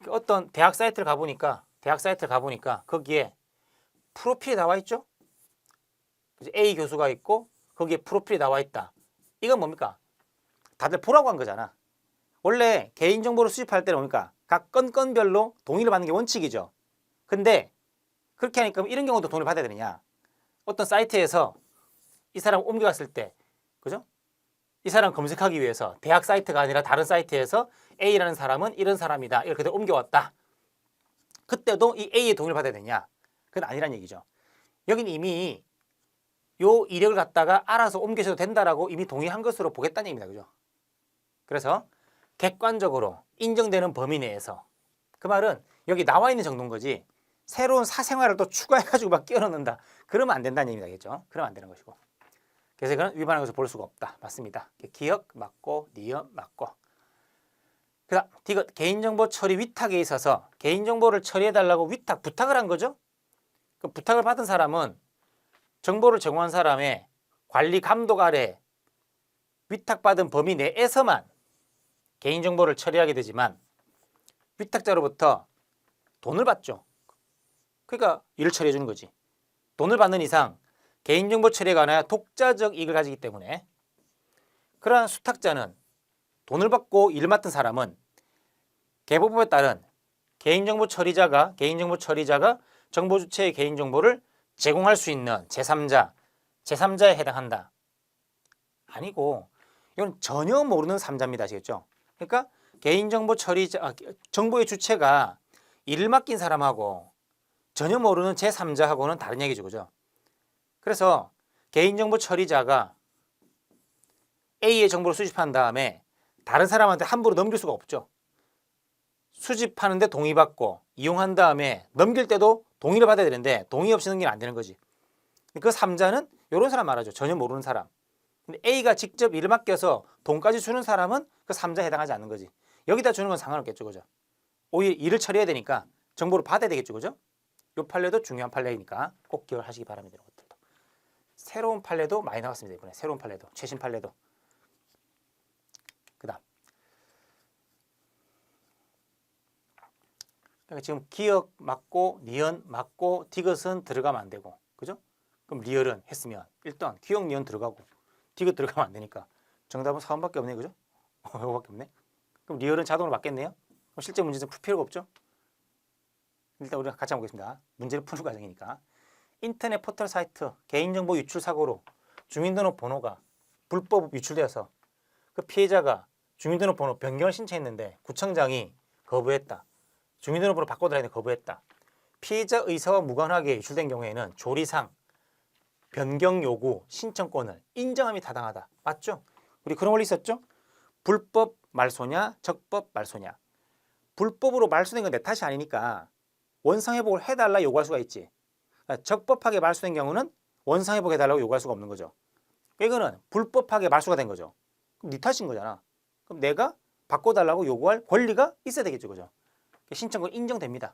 Speaker 1: 어떤 대학 사이트를 가보니까 거기에 프로필이 나와 있죠. A 교수가 있고 거기에 프로필이 나와 있다. 이건 뭡니까? 다들 보라고 한 거잖아. 원래 개인정보를 수집할 때는 뭡니까? 각 건별로 동의를 받는 게 원칙이죠. 근데 그렇게 하니까 이런 경우도 동의를 받아야 되느냐? 어떤 사이트에서 이 사람 옮겨갔을 때, 그죠? 이 사람 검색하기 위해서 대학 사이트가 아니라 다른 사이트에서 A라는 사람은 이런 사람이다. 이렇게 그대로 옮겨왔다. 그때도 이 A의 동의를 받아야 되냐? 그건 아니란 얘기죠. 여긴 이미 요 이력을 갖다가 알아서 옮기셔도 된다라고 이미 동의한 것으로 보겠다는 얘기입니다. 그죠? 그래서 객관적으로 인정되는 범위 내에서 그 말은 여기 나와 있는 정도인 거지 새로운 사생활을 또 추가해가지고 막 끼워 넣는다. 그러면 안 된다는 얘기겠죠. 그러면 안 되는 것이고. 그래서 이건 위반한 것을 볼 수가 없다. 맞습니다. 기억 맞고 니은 맞고. 그다음 디귿 개인정보 처리 위탁에 있어서 개인정보를 처리해달라고 위탁 부탁을 한 거죠. 그 부탁을 받은 사람은 정보를 제공한 사람의 관리 감독 아래 위탁받은 범위 내에서만 개인정보를 처리하게 되지만 위탁자로부터 돈을 받죠. 그러니까 일을 처리해 주는 거지. 돈을 받는 이상 개인정보 처리에 관하여 독자적 이익을 가지기 때문에 그러한 수탁자는 돈을 받고 일을 맡은 사람은 개보법에 따른 개인정보 처리자가 정보 주체의 개인정보를 제공할 수 있는 제3자에 해당한다. 아니고 이건 전혀 모르는 3자입니다. 아시겠죠? 그러니까 개인정보 처리자, 정보의 주체가 일을 맡긴 사람하고 전혀 모르는 제3자하고는 다른 얘기죠. 그죠? 그래서 개인정보 처리자가 A의 정보를 수집한 다음에 다른 사람한테 함부로 넘길 수가 없죠. 수집하는데 동의받고 이용한 다음에 넘길 때도 동의를 받아야 되는데 동의 없이 넘기면 안 되는 거지. 그 3자는 이런 사람 말하죠. 전혀 모르는 사람. 근데 A가 직접 일을 맡겨서 돈까지 주는 사람은 그 3자에 해당하지 않는 거지. 여기다 주는 건 상관없겠죠. 그죠? 오히려 일을 처리해야 되니까 정보를 받아야 되겠죠. 그죠? 이 판례도 중요한 판례이니까 꼭 기억하시기 바랍니다. 이런 것들도. 새로운 판례도 많이 나왔습니다. 이번에 새로운 판례도, 최신 판례도. 그다음. 그러니까 지금 기억 맞고 니은 맞고 디귿은 들어가면 안 되고. 그죠? 그럼 리얼은 했으면 일단 기억 니은 들어가고 디귿 들어가면 안 되니까 정답은 4번밖에 없네. 그죠? 이거밖에 없네. 그럼 리얼은 자동으로 맞겠네요. 그럼 실제 문제는 풀 필요가 없죠? 일단 우리가 같이 한번 보겠습니다. 문제를 푸는 과정이니까. 인터넷 포털 사이트 개인정보 유출 사고로 주민등록번호가 불법 유출되어서 그 피해자가 주민등록번호 변경을 신청했는데 구청장이 거부했다. 주민등록번호 바꿔달라는데 거부했다. 피해자 의사와 무관하게 유출된 경우에는 조리상 변경 요구 신청권을 인정함이 타당하다. 맞죠? 우리 그런 원리 있었죠? 불법 말소냐 적법 말소냐. 불법으로 말소된 건 내 탓이 아니니까 원상회복을 해달라 요구할 수가 있지. 적법하게 말소된 경우는 원상회복 해달라고 요구할 수가 없는 거죠. 이거는 불법하게 말소가 된 거죠. 그럼 네 탓인 거잖아. 그럼 내가 바꿔달라고 요구할 권리가 있어야 되겠죠. 그죠? 신청권 인정됩니다.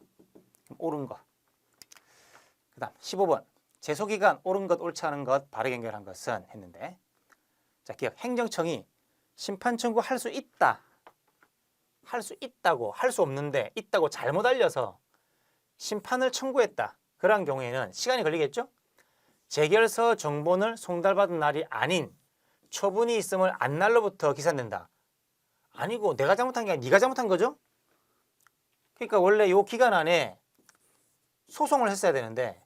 Speaker 1: 옳은 거. 그 다음 15번. 제소기간 옳은 것 옳지 않은 것 바르게 연결한 것은 했는데 자 기억 행정청이 심판 청구할 수 있다. 할 수 있다고 할 수 없는데 있다고 잘못 알려서 심판을 청구했다. 그러한 경우에는 시간이 걸리겠죠? 재결서 정본을 송달받은 날이 아닌 처분이 있음을 안 날로부터 기산된다. 아니고 내가 잘못한 게 아니라 네가 잘못한 거죠? 그러니까 원래 이 기간 안에 소송을 했어야 되는데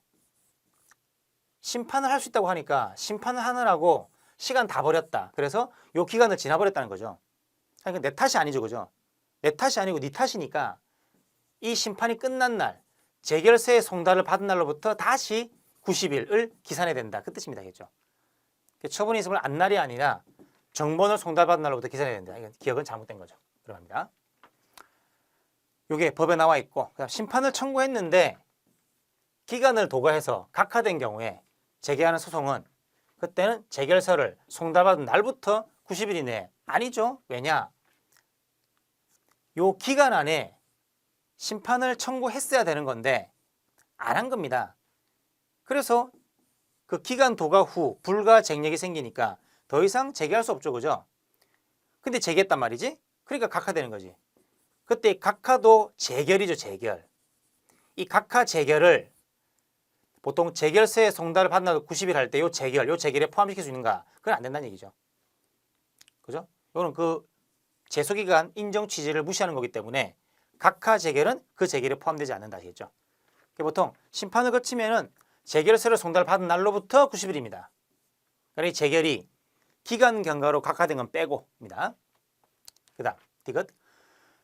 Speaker 1: 심판을 할 수 있다고 하니까 심판을 하느라고 시간 다 버렸다. 그래서 이 기간을 지나버렸다는 거죠. 그러니까 내 탓이 아니죠. 그죠? 내 탓이 아니고 네 탓이니까 이 심판이 끝난 날 재결서의 송달을 받은 날로부터 다시 90일을 기산해야 된다. 그 뜻입니다. 알겠죠? 처분이 있음을 안 날이 아니라 정본을 송달받은 날로부터 기산해야 된다. 이건 기억은 잘못된 거죠. 들어갑니다. 이게 법에 나와 있고 그다음 심판을 청구했는데 기간을 도과해서 각하된 경우에 제기하는 소송은 그때는 재결서를 송달받은 날부터 90일 이내 아니죠. 왜냐? 요 기간 안에 심판을 청구했어야 되는 건데 안 한 겁니다. 그래서 그 기간 도과 후 불가쟁력이 생기니까 더 이상 재개할 수 없죠. 그죠? 근데 재개했단 말이지? 그러니까 각하되는 거지. 그때 각하도 재결이죠. 재결. 이 각하 재결을 보통 재결서에 송달을 받는 날 90일 할 때 요 재결에 포함시킬 수 있는가? 그건 안 된다는 얘기죠. 그죠? 이거는 그 제소기간 인정 취지를 무시하는 거기 때문에 각하 재결은 그 재결에 포함되지 않는다. 아시겠죠? 보통 심판을 거치면은 재결서를 송달받은 날로부터 90일입니다. 그러니 재결이 기간 경과로 각하된 건 빼고입니다. 그다음 디귿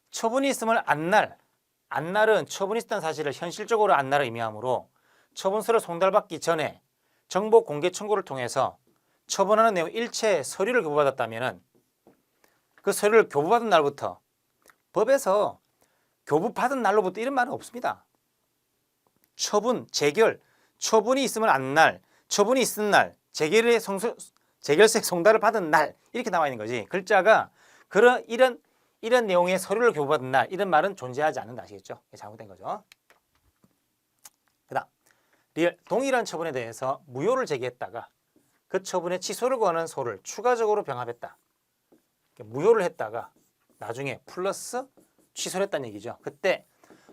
Speaker 1: 처분이 있음을 안날은 처분이 있다는 사실을 현실적으로 안날을 의미하므로 처분서를 송달받기 전에 정보 공개 청구를 통해서 처분하는 내용 일체 서류를 교부받았다면은 그 서류를 교부받은 날부터 법에서 교부받은 날로부터 이런 말은 없습니다. 처분, 재결, 처분이 있으면 안 날, 처분이 있은 날, 재결서의 송달을 받은 날 이렇게 나와 있는 거지. 글자가 이런 내용의 서류를 교부받은 날 이런 말은 존재하지 않는다. 아시겠죠? 잘못된 거죠. 그다음 동일한 처분에 대해서 무효를 제기했다가 그 처분의 취소를 구하는 소를 추가적으로 병합했다. 무효를 했다가 나중에 플러스 취소를 했다는 얘기죠. 그때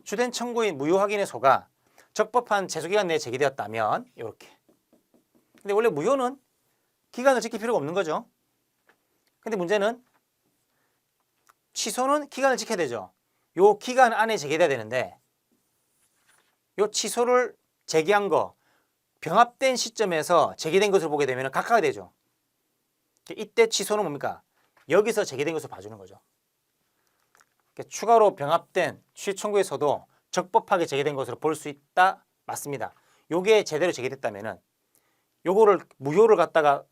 Speaker 1: 주된 청구인 무효 확인의 소가 적법한 제소기간 내에 제기되었다면 이렇게. 근데 원래 무효는 기간을 지킬 필요가 없는 거죠. 근데 문제는 취소는 기간을 지켜야 되죠. 요 기간 안에 제기돼야 되는데 요 취소를 제기한 거 병합된 시점에서 제기된 것을 보게 되면 각하가 되죠. 이때 취소는 뭡니까? 여기서 제기된 것을 봐주는 거죠. 추가로 병합된 취소 청구에서도 적법하게 제기된 것으로 볼 수 있다. 맞습니다. 요게 제대로 제기됐다면은 요거를 무효를 갖다가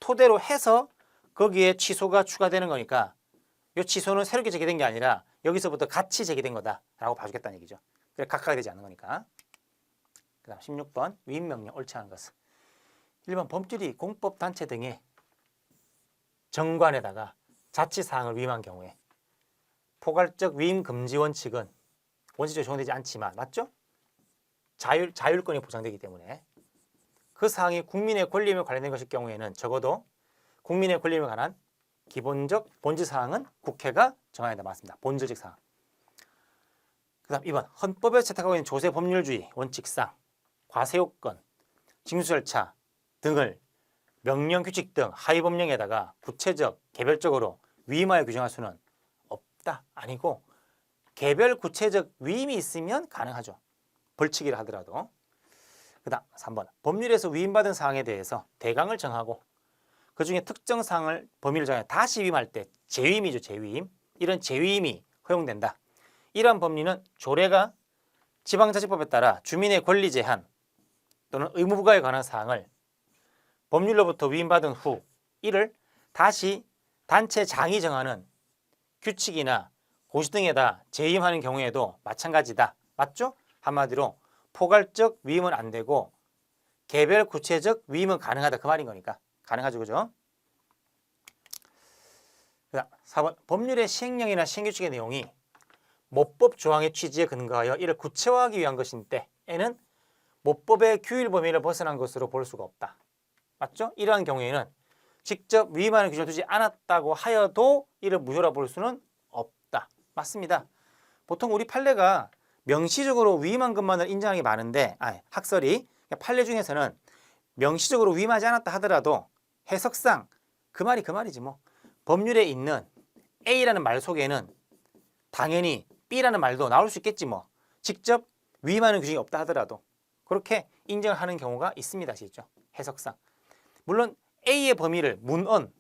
Speaker 1: 토대로 해서 거기에 취소가 추가되는 거니까 요 취소는 새롭게 제기된 게 아니라 여기서부터 같이 제기된 거다라고 봐주겠다는 얘기죠. 그래 각각이 되지 않는 거니까. 그 다음 16번 위임명령 옳지 않은 것은 1번 범죄리 공법단체 등의 정관에다가 자치사항을 위임한 경우에 포괄적 위임 금지 원칙은 원칙적으로 적용되지 않지만 맞죠? 자율권이 보장되기 때문에 그 사항이 국민의 권리에 관련된 것일 경우에는 적어도 국민의 권리에 관한 기본적 본질 사항은 국회가 정해야 된다. 맞습니다. 본질적 사항. 그 다음 2번 헌법에 채택하고 있는 조세 법률주의 원칙상 과세요건, 징수 절차 등을 명령, 규칙 등 하위 법령에다가 구체적, 개별적으로 위임하여 규정할 수는 없다. 아니고 개별 구체적 위임이 있으면 가능하죠. 벌칙이라 하더라도. 그 다음 3번 법률에서 위임받은 사항에 대해서 대강을 정하고 그중에 특정 사항을 범위를 정해 다시 위임할 때 재위임이죠. 재위임. 이런 재위임이 허용된다. 이러한 법리는 조례가 지방자치법에 따라 주민의 권리 제한 또는 의무 부과에 관한 사항을 법률로부터 위임받은 후 이를 다시 단체장이 정하는 규칙이나 고시 등에다 재임하는 경우에도 마찬가지다. 맞죠? 한마디로 포괄적 위임은 안 되고 개별 구체적 위임은 가능하다. 그 말인 거니까. 가능하죠. 그죠? 그다음 4번 법률의 시행령이나 시행규칙의 내용이 모법 조항의 취지에 근거하여 이를 구체화하기 위한 것인데 에는 모법의 규율 범위를 벗어난 것으로 볼 수가 없다. 맞죠? 이러한 경우에는 직접 위임하는 규정을 두지 않았다고 하여도 이를 무효라 볼 수는 없다. 맞습니다. 보통 우리 판례가 명시적으로 위임한 것만을 인정하는 게 많은데 학설이 판례 중에서는 명시적으로 위임하지 않았다 하더라도 해석상 그 말이지 뭐. 법률에 있는 A라는 말 속에는 당연히 B라는 말도 나올 수 있겠지 뭐. 직접 위임하는 규정이 없다 하더라도 그렇게 인정을 하는 경우가 있습니다. 아시죠? 해석상. 물론 A의 범위를 문언,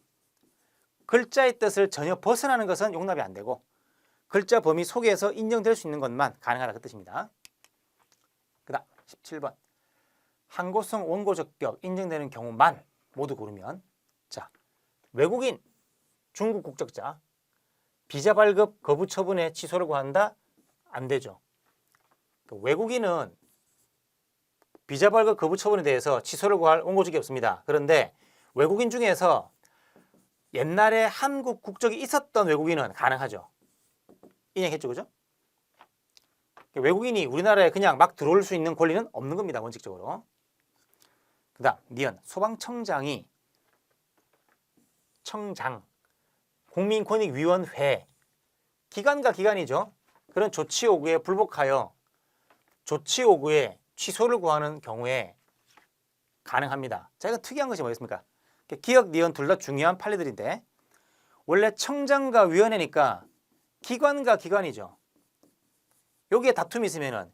Speaker 1: 글자의 뜻을 전혀 벗어나는 것은 용납이 안 되고 글자 범위 속에서 인정될 수 있는 것만 가능하다 그 뜻입니다. 그 다음 17번 항고성 원고 적격 인정되는 경우만 모두 고르면 자 외국인 중국 국적자 비자 발급 거부 처분에 취소를 구한다? 안 되죠. 외국인은 비자 발급 거부 처분에 대해서 취소를 구할 원고적이 없습니다. 그런데 외국인 중에서 옛날에 한국 국적이 있었던 외국인은 가능하죠. 인정했죠. 그죠? 외국인이 우리나라에 그냥 막 들어올 수 있는 권리는 없는 겁니다. 원칙적으로. 그 다음 니은 소방청장이 국민권익위원회 기관과 기관이죠. 그런 조치 요구에 불복하여 조치 요구에 취소를 구하는 경우에 가능합니다. 자, 이건 특이한 것이 뭐겠습니까? 기역, 니은 둘 다 중요한 판례들인데 원래 청장과 위원회니까 기관과 기관이죠. 여기에 다툼이 있으면은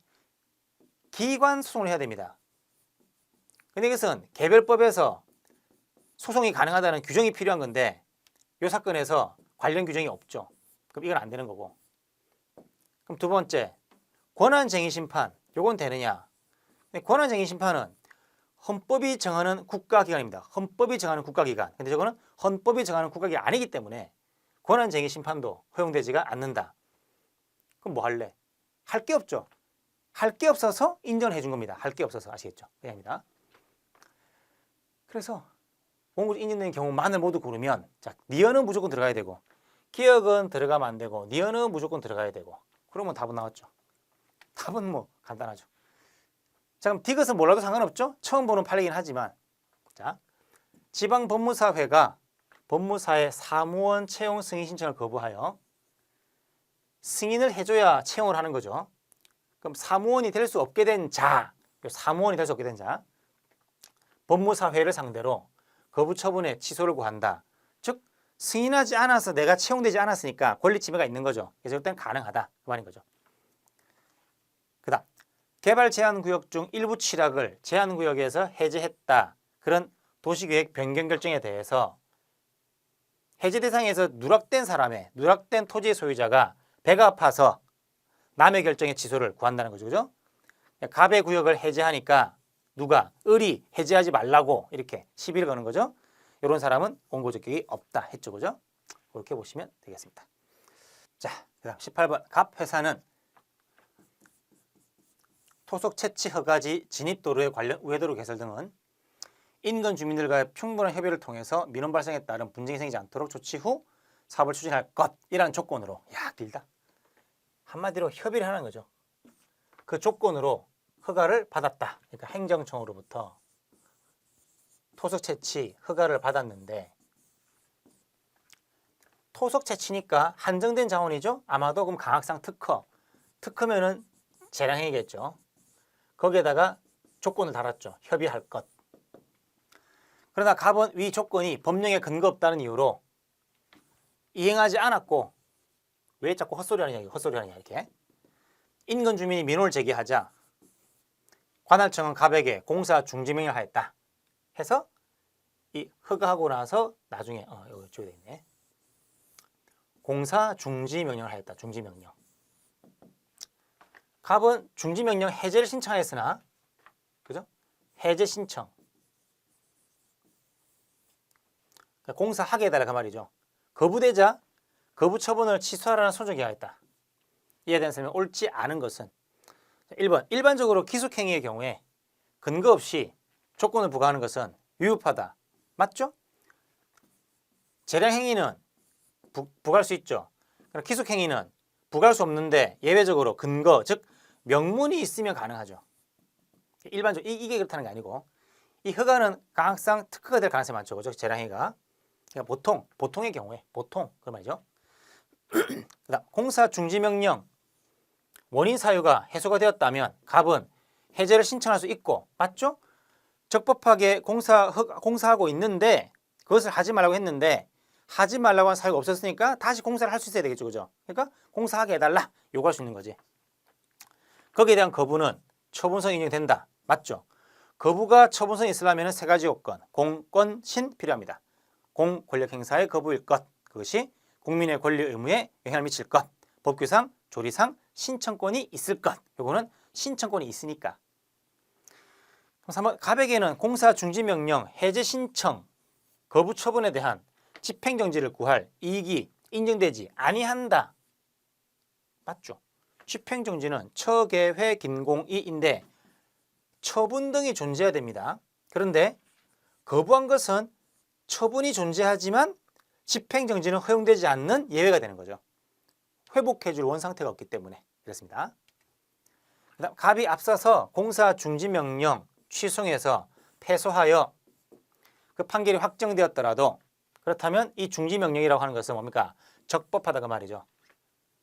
Speaker 1: 기관 소송을 해야 됩니다. 근데 이것은 개별법에서 소송이 가능하다는 규정이 필요한 건데 이 사건에서 관련 규정이 없죠. 그럼 이건 안 되는 거고. 그럼 두 번째, 권한쟁의심판. 요건 되느냐? 권한쟁의심판은 헌법이 정하는 국가기관입니다. 헌법이 정하는 국가기관. 근데 저거는 헌법이 정하는 국가기관이 아니기 때문에 권한쟁의심판도 허용되지가 않는다. 그럼 뭐 할래? 할 게 없죠. 할 게 없어서 인정을 해준 겁니다. 할 게 없어서. 아시겠죠? 그냥입니다. 그래서 원고적 인정되는 경우만을 모두 고르면 자, 니은은 무조건 들어가야 되고 기역은 들어가면 안 되고 니은은 무조건 들어가야 되고 그러면 답은 나왔죠. 답은 뭐 간단하죠. 자, 그럼 디귿은 몰라도 상관없죠? 처음 보는 판례이긴 하지만 자, 지방법무사회가 법무사의 사무원 채용 승인 신청을 거부하여 승인을 해줘야 채용을 하는 거죠. 그럼 사무원이 될 수 없게 된 자, 사무원이 될 수 없게 된 자, 법무사회를 상대로 거부 처분에 취소를 구한다. 즉 승인하지 않아서 내가 채용되지 않았으니까 권리 침해가 있는 거죠. 그래서 이때는 가능하다 그 말인 거죠. 그다음 개발 제한구역 중 일부 취락을 제한구역에서 해제했다. 그런 도시계획 변경 결정에 대해서 해제 대상에서 누락된 사람의 누락된 토지의 소유자가 배가 아파서 남의 결정에 취소를 구한다는 거죠. 그죠? 갑의 구역을 해제하니까 누가? 을이 해제하지 말라고 이렇게 시비를 거는 거죠. 이런 사람은 공고적격이 없다 했죠. 그죠? 그렇게 보시면 되겠습니다. 자, 그다음 18번. 갑 회사는 토속 채취 허가지 진입도로의 관련 우회도로 개설 등은 인근 주민들과의 충분한 협의를 통해서 민원 발생에 따른 분쟁이 생기지 않도록 조치 후 사업을 추진할 것이라는 조건으로. 야, 길다. 한마디로 협의를 하는 거죠. 그 조건으로 허가를 받았다. 그러니까 행정청으로부터 토속 채취 허가를 받았는데, 토속 채취니까 한정된 자원이죠. 아마도 그럼 강학상 특허면은 재량행위겠죠. 거기에다가 조건을 달았죠. 협의할 것. 그러나 갑은 위 조건이 법령에 근거 없다는 이유로 이행하지 않았고, 왜 자꾸 헛소리 하느냐 이렇게. 인근 주민이 민원을 제기하자 관할청은 갑에게 공사 중지 명령을 하였다 해서 이 허가하고 나서 나중에 여기 적혀져 있네. 공사 중지 명령을 하였다. 중지 명령. 갑은 중지 명령 해제를 신청하였으나, 그죠? 해제 신청. 그러니까 공사하게 해달라 그 말이죠. 거부되자 거부 처분을 취소하라는 소정이 하였다. 이에 대한 설명. 옳지 않은 것은 1번. 일반적으로 기속행위의 경우에 근거 없이 조건을 부과하는 것은 위법하다. 맞죠? 재량행위는 부과할 수 있죠. 그러나 기속행위는 부과할 수 없는데 예외적으로 근거, 즉 명문이 있으면 가능하죠. 일반적으로 이게 그렇다는 게 아니고, 이 허가는 강학상 특허가 될 가능성이 많죠. 그죠? 재량행위가. 그러니까 보통의 경우에 보통 그 말이죠. 그다음 공사 중지 명령 원인 사유가 해소가 되었다면 갑은 해제를 신청할 수 있고, 맞죠? 적법하게 공사하고 있는데 그것을 하지 말라고 했는데 하지 말라고 한 사유가 없었으니까 다시 공사를 할 수 있어야 되겠죠. 그죠? 그러니까 공사하게 해달라 요구할 수 있는 거지. 거기에 대한 거부는 처분성 인정이 된다. 맞죠? 거부가 처분성이 있으려면 세 가지 요건. 공, 신 필요합니다. 공, 권력 행사의 거부일 것. 그것이 국민의 권리 의무에 영향을 미칠 것. 법규상, 조리상, 신청권이 있을 것. 요거는 신청권이 있으니까. 3번. 갑에게는 공사 중지 명령, 해제 신청, 거부 처분에 대한 집행정지를 구할 이익이 인정되지 아니한다. 맞죠? 집행정지는 처계회 김공이인데 처분 등이 존재해야 됩니다. 그런데 거부한 것은 처분이 존재하지만 집행정지는 허용되지 않는 예외가 되는 거죠. 회복해줄 원상태가 없기 때문에 그렇습니다. 그다음 갑이 앞서서 공사 중지 명령 취소해서 패소하여 그 판결이 확정되었더라도, 그렇다면 이 중지 명령이라고 하는 것은 뭡니까? 적법하다 그 말이죠.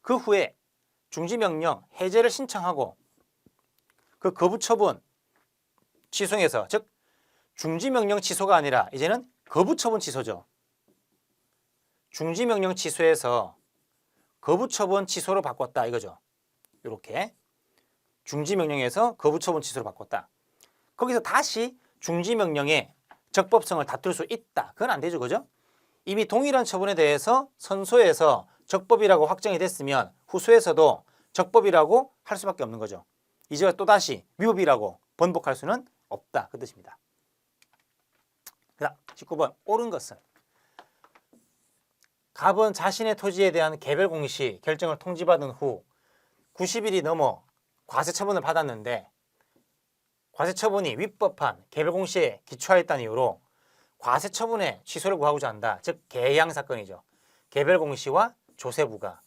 Speaker 1: 그 후에 중지 명령 해제를 신청하고 그 거부 처분 취소해서, 즉 중지 명령 취소가 아니라 이제는 거부 처분 취소죠. 중지 명령 취소해서 거부 처분 취소로 바꿨다 이거죠. 이렇게 중지 명령에서 거부 처분 취소로 바꿨다. 거기서 다시 중지 명령의 적법성을 다툴 수 있다. 그건 안 되죠. 그죠? 이미 동일한 처분에 대해서 선소에서 적법이라고 확정이 됐으면 후소에서도 적법이라고 할 수밖에 없는 거죠. 이제 또다시 위법이라고 번복할 수는 없다. 그 뜻입니다. 그다음 19번. 옳은 것은 갑은 자신의 토지에 대한 개별 공시 결정을 통지받은 후 90일이 넘어 과세 처분을 받았는데, 과세 처분이 위법한 개별 공시에 기초하였다는 이유로 과세 처분의 취소를 구하고자 한다. 즉 개양 사건이죠. 개별 공시와 조세부가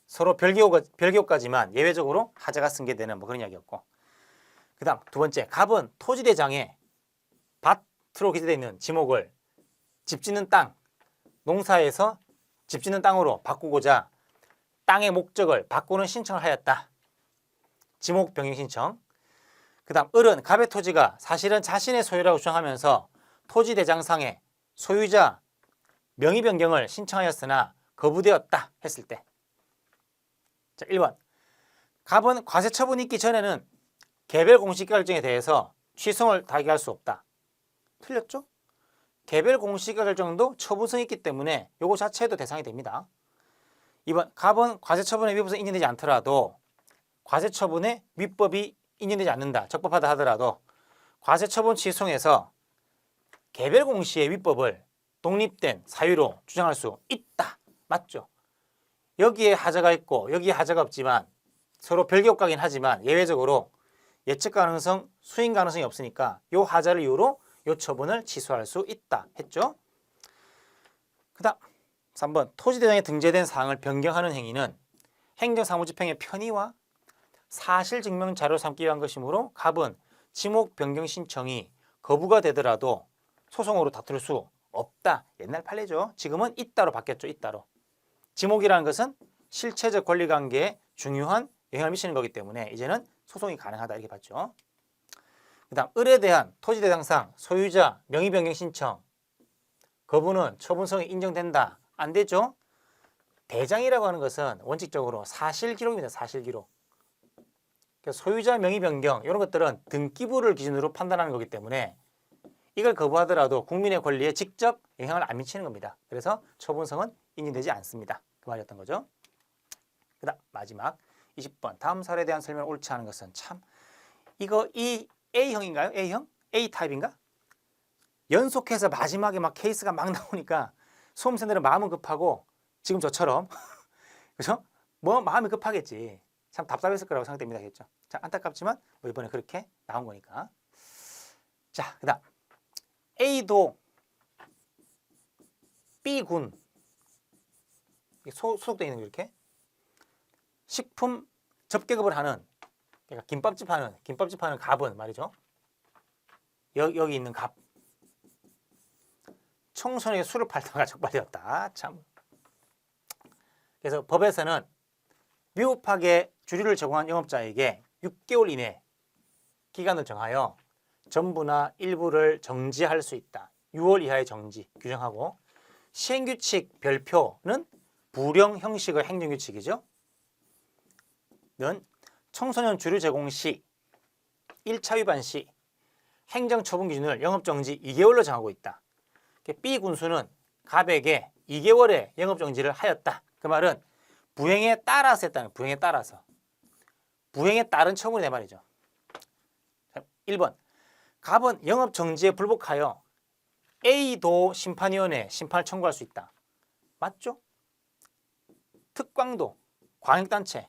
Speaker 1: 서로 별개호까지만 예외적으로 하자가 승계되는 그런 이야기였고, 그다음 두 번째. 갑은 토지대장에 밭으로 기재되어 있는 지목을 집 짓는 땅, 농사에서 집 짓는 땅으로 바꾸고자 땅의 목적을 바꾸는 신청을 하였다. 지목 변경 신청. 그다음 을은 갑의 토지가 사실은 자신의 소유라고 주장하면서 토지대장상에 소유자 명의 변경을 신청하였으나 거부되었다 했을 때. 자, 1번. 갑은 과세 처분이 있기 전에는 개별 공시 결정에 대해서 취소를 타개할 수 없다. 틀렸죠? 개별 공시 결정도 처분성이 있기 때문에 요거 자체도 대상이 됩니다. 2번. 갑은 과세 처분의 위법성이 인정되지 않더라도 과세 처분의 위법이 인정되지 않는다, 적법하다 하더라도 과세처분 취소해서 개별 공시의 위법을 독립된 사유로 주장할 수 있다. 맞죠? 여기에 하자가 있고 여기에 하자가 없지만 서로 별개효과긴 하지만 예외적으로 예측 가능성, 수행 가능성이 없으니까 요 하자를 이유로 요 처분을 취소할 수 있다 했죠. 그 다음 3번 토지대장에 등재된 사항을 변경하는 행위는 행정사무집행의 편의와 사실증명 자료 삼기 위한 것이므로 갑은 지목 변경 신청이 거부가 되더라도 소송으로 다툴 수 없다. 옛날 판례죠. 지금은 있다로 바뀌었죠. 있다로. 지목이라는 것은 실체적 권리관계에 중요한 영향을 미치는 거기 때문에 이제는 소송이 가능하다 이렇게 봤죠. 그 다음 을에 대한 토지대장상 소유자 명의 변경 신청 거부는 처분성이 인정된다. 안 되죠. 대장이라고 하는 것은 원칙적으로 사실기록입니다. 사실기록. 소유자 명의 변경 이런 것들은 등기부를 기준으로 판단하는 거기 때문에 이걸 거부하더라도 국민의 권리에 직접 영향을 안 미치는 겁니다. 그래서 처분성은 인정되지 않습니다. 그 말이었던 거죠. 그 다음 마지막 20번 다음 사례에 대한 설명을 옳지 않은 것은 참 이거 이 A형인가요? A형? A타입인가? 연속해서 마지막에 막 케이스가 막 나오니까 수험생들은 마음은 급하고 지금 저처럼 그죠? 뭐 마음이 급하겠지. 참 답답했을 거라고 생각됩니다. 겠죠? 자, 안타깝지만 뭐 이번에 그렇게 나온 거니까. 자, 그 다음 A도 B군 소속되어 있는 거 이렇게 식품 접객업을 하는 그러니까 김밥집 하는 갑은 말이죠. 여기 있는 갑 청소년에게 술을 팔다가 적발되었다. 참. 그래서 법에서는 미흡하게 주류를 제공한 영업자에게 6개월 이내 기간을 정하여 전부나 일부를 정지할 수 있다. 6월 이하의 정지 규정하고 시행규칙 별표는 불용 형식의 행정규칙이죠. 는 청소년 주류 제공 시 1차 위반 시 행정처분 기준을 영업정지 2개월로 정하고 있다. B 군수는 갑에게 2개월의 영업정지를 하였다. 그 말은 부행에 따라서 했다는 부행에 따라서. 부행에 따른 처분이 내 말이죠. 1번 갑은 영업정지에 불복하여 A도 심판위원회에 심판을 청구할 수 있다. 맞죠? 특광도, 광역단체.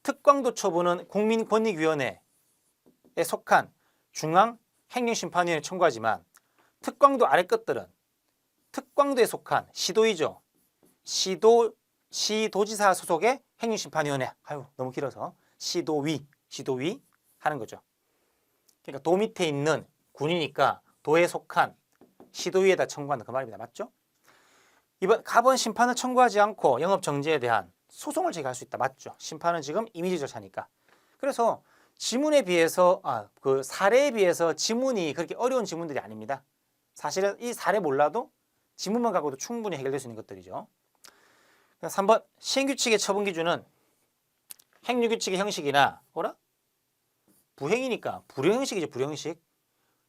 Speaker 1: 특광도 처분은 국민권익위원회에 속한 중앙행정심판위원회에 청구하지만 특광도 아래 것들은 특광도에 속한 시도이죠. 시도지사 소속의 행정심판위원회. 아유 너무 길어서 시도위 하는 거죠. 그러니까 도 밑에 있는 군이니까 도에 속한 시도위에다 청구한다 그 말입니다. 맞죠? 이번 갑은 심판을 청구하지 않고 영업정지에 대한 소송을 제기할 수 있다. 맞죠? 심판은 지금 이미지 절차니까. 그래서 지문에 비해서 그 사례에 비해서 지문이 그렇게 어려운 지문들이 아닙니다. 사실은 이 사례 몰라도 지문만 갖고도 충분히 해결될 수 있는 것들이죠. 3번 시행규칙의 처분 기준은 행유규칙의 형식이나 부행이니까 불효형식이죠. 불효형식.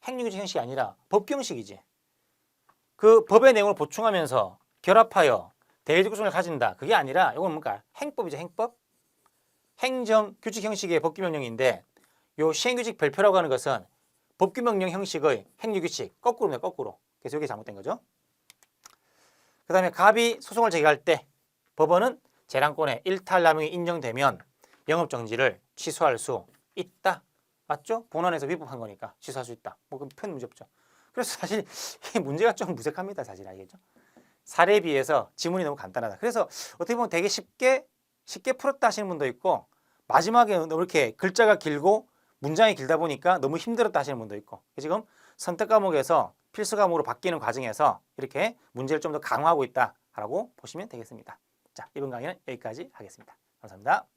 Speaker 1: 행유규칙 형식이 아니라 법규형식이지. 그 법의 내용을 보충하면서 결합하여 대외적 구성을 가진다. 그게 아니라 이건 뭔가 행법이죠. 행법. 행정규칙 형식의 법규명령인데 요 시행규칙 별표라고 하는 것은 법규명령 형식의 행유규칙 거꾸로입니다. 거꾸로. 그래서 이게 잘못된 거죠. 그 다음에 갑이 소송을 제기할 때 법원은 재량권의 일탈남용이 인정되면 영업정지를 취소할 수 있다. 맞죠? 본원에서 위법한 거니까 취소할 수 있다. 뭐 그럼 큰 문제 없죠. 그래서 사실 이 문제가 좀 무색합니다. 사실 알겠죠? 사례에 비해서 지문이 너무 간단하다. 그래서 어떻게 보면 되게 쉽게 풀었다 하시는 분도 있고 마지막에 너무 이렇게 글자가 길고 문장이 길다 보니까 너무 힘들었다 하시는 분도 있고 지금 선택 과목에서 필수 과목으로 바뀌는 과정에서 이렇게 문제를 좀 더 강화하고 있다라고 보시면 되겠습니다. 자, 이번 강의는 여기까지 하겠습니다. 감사합니다.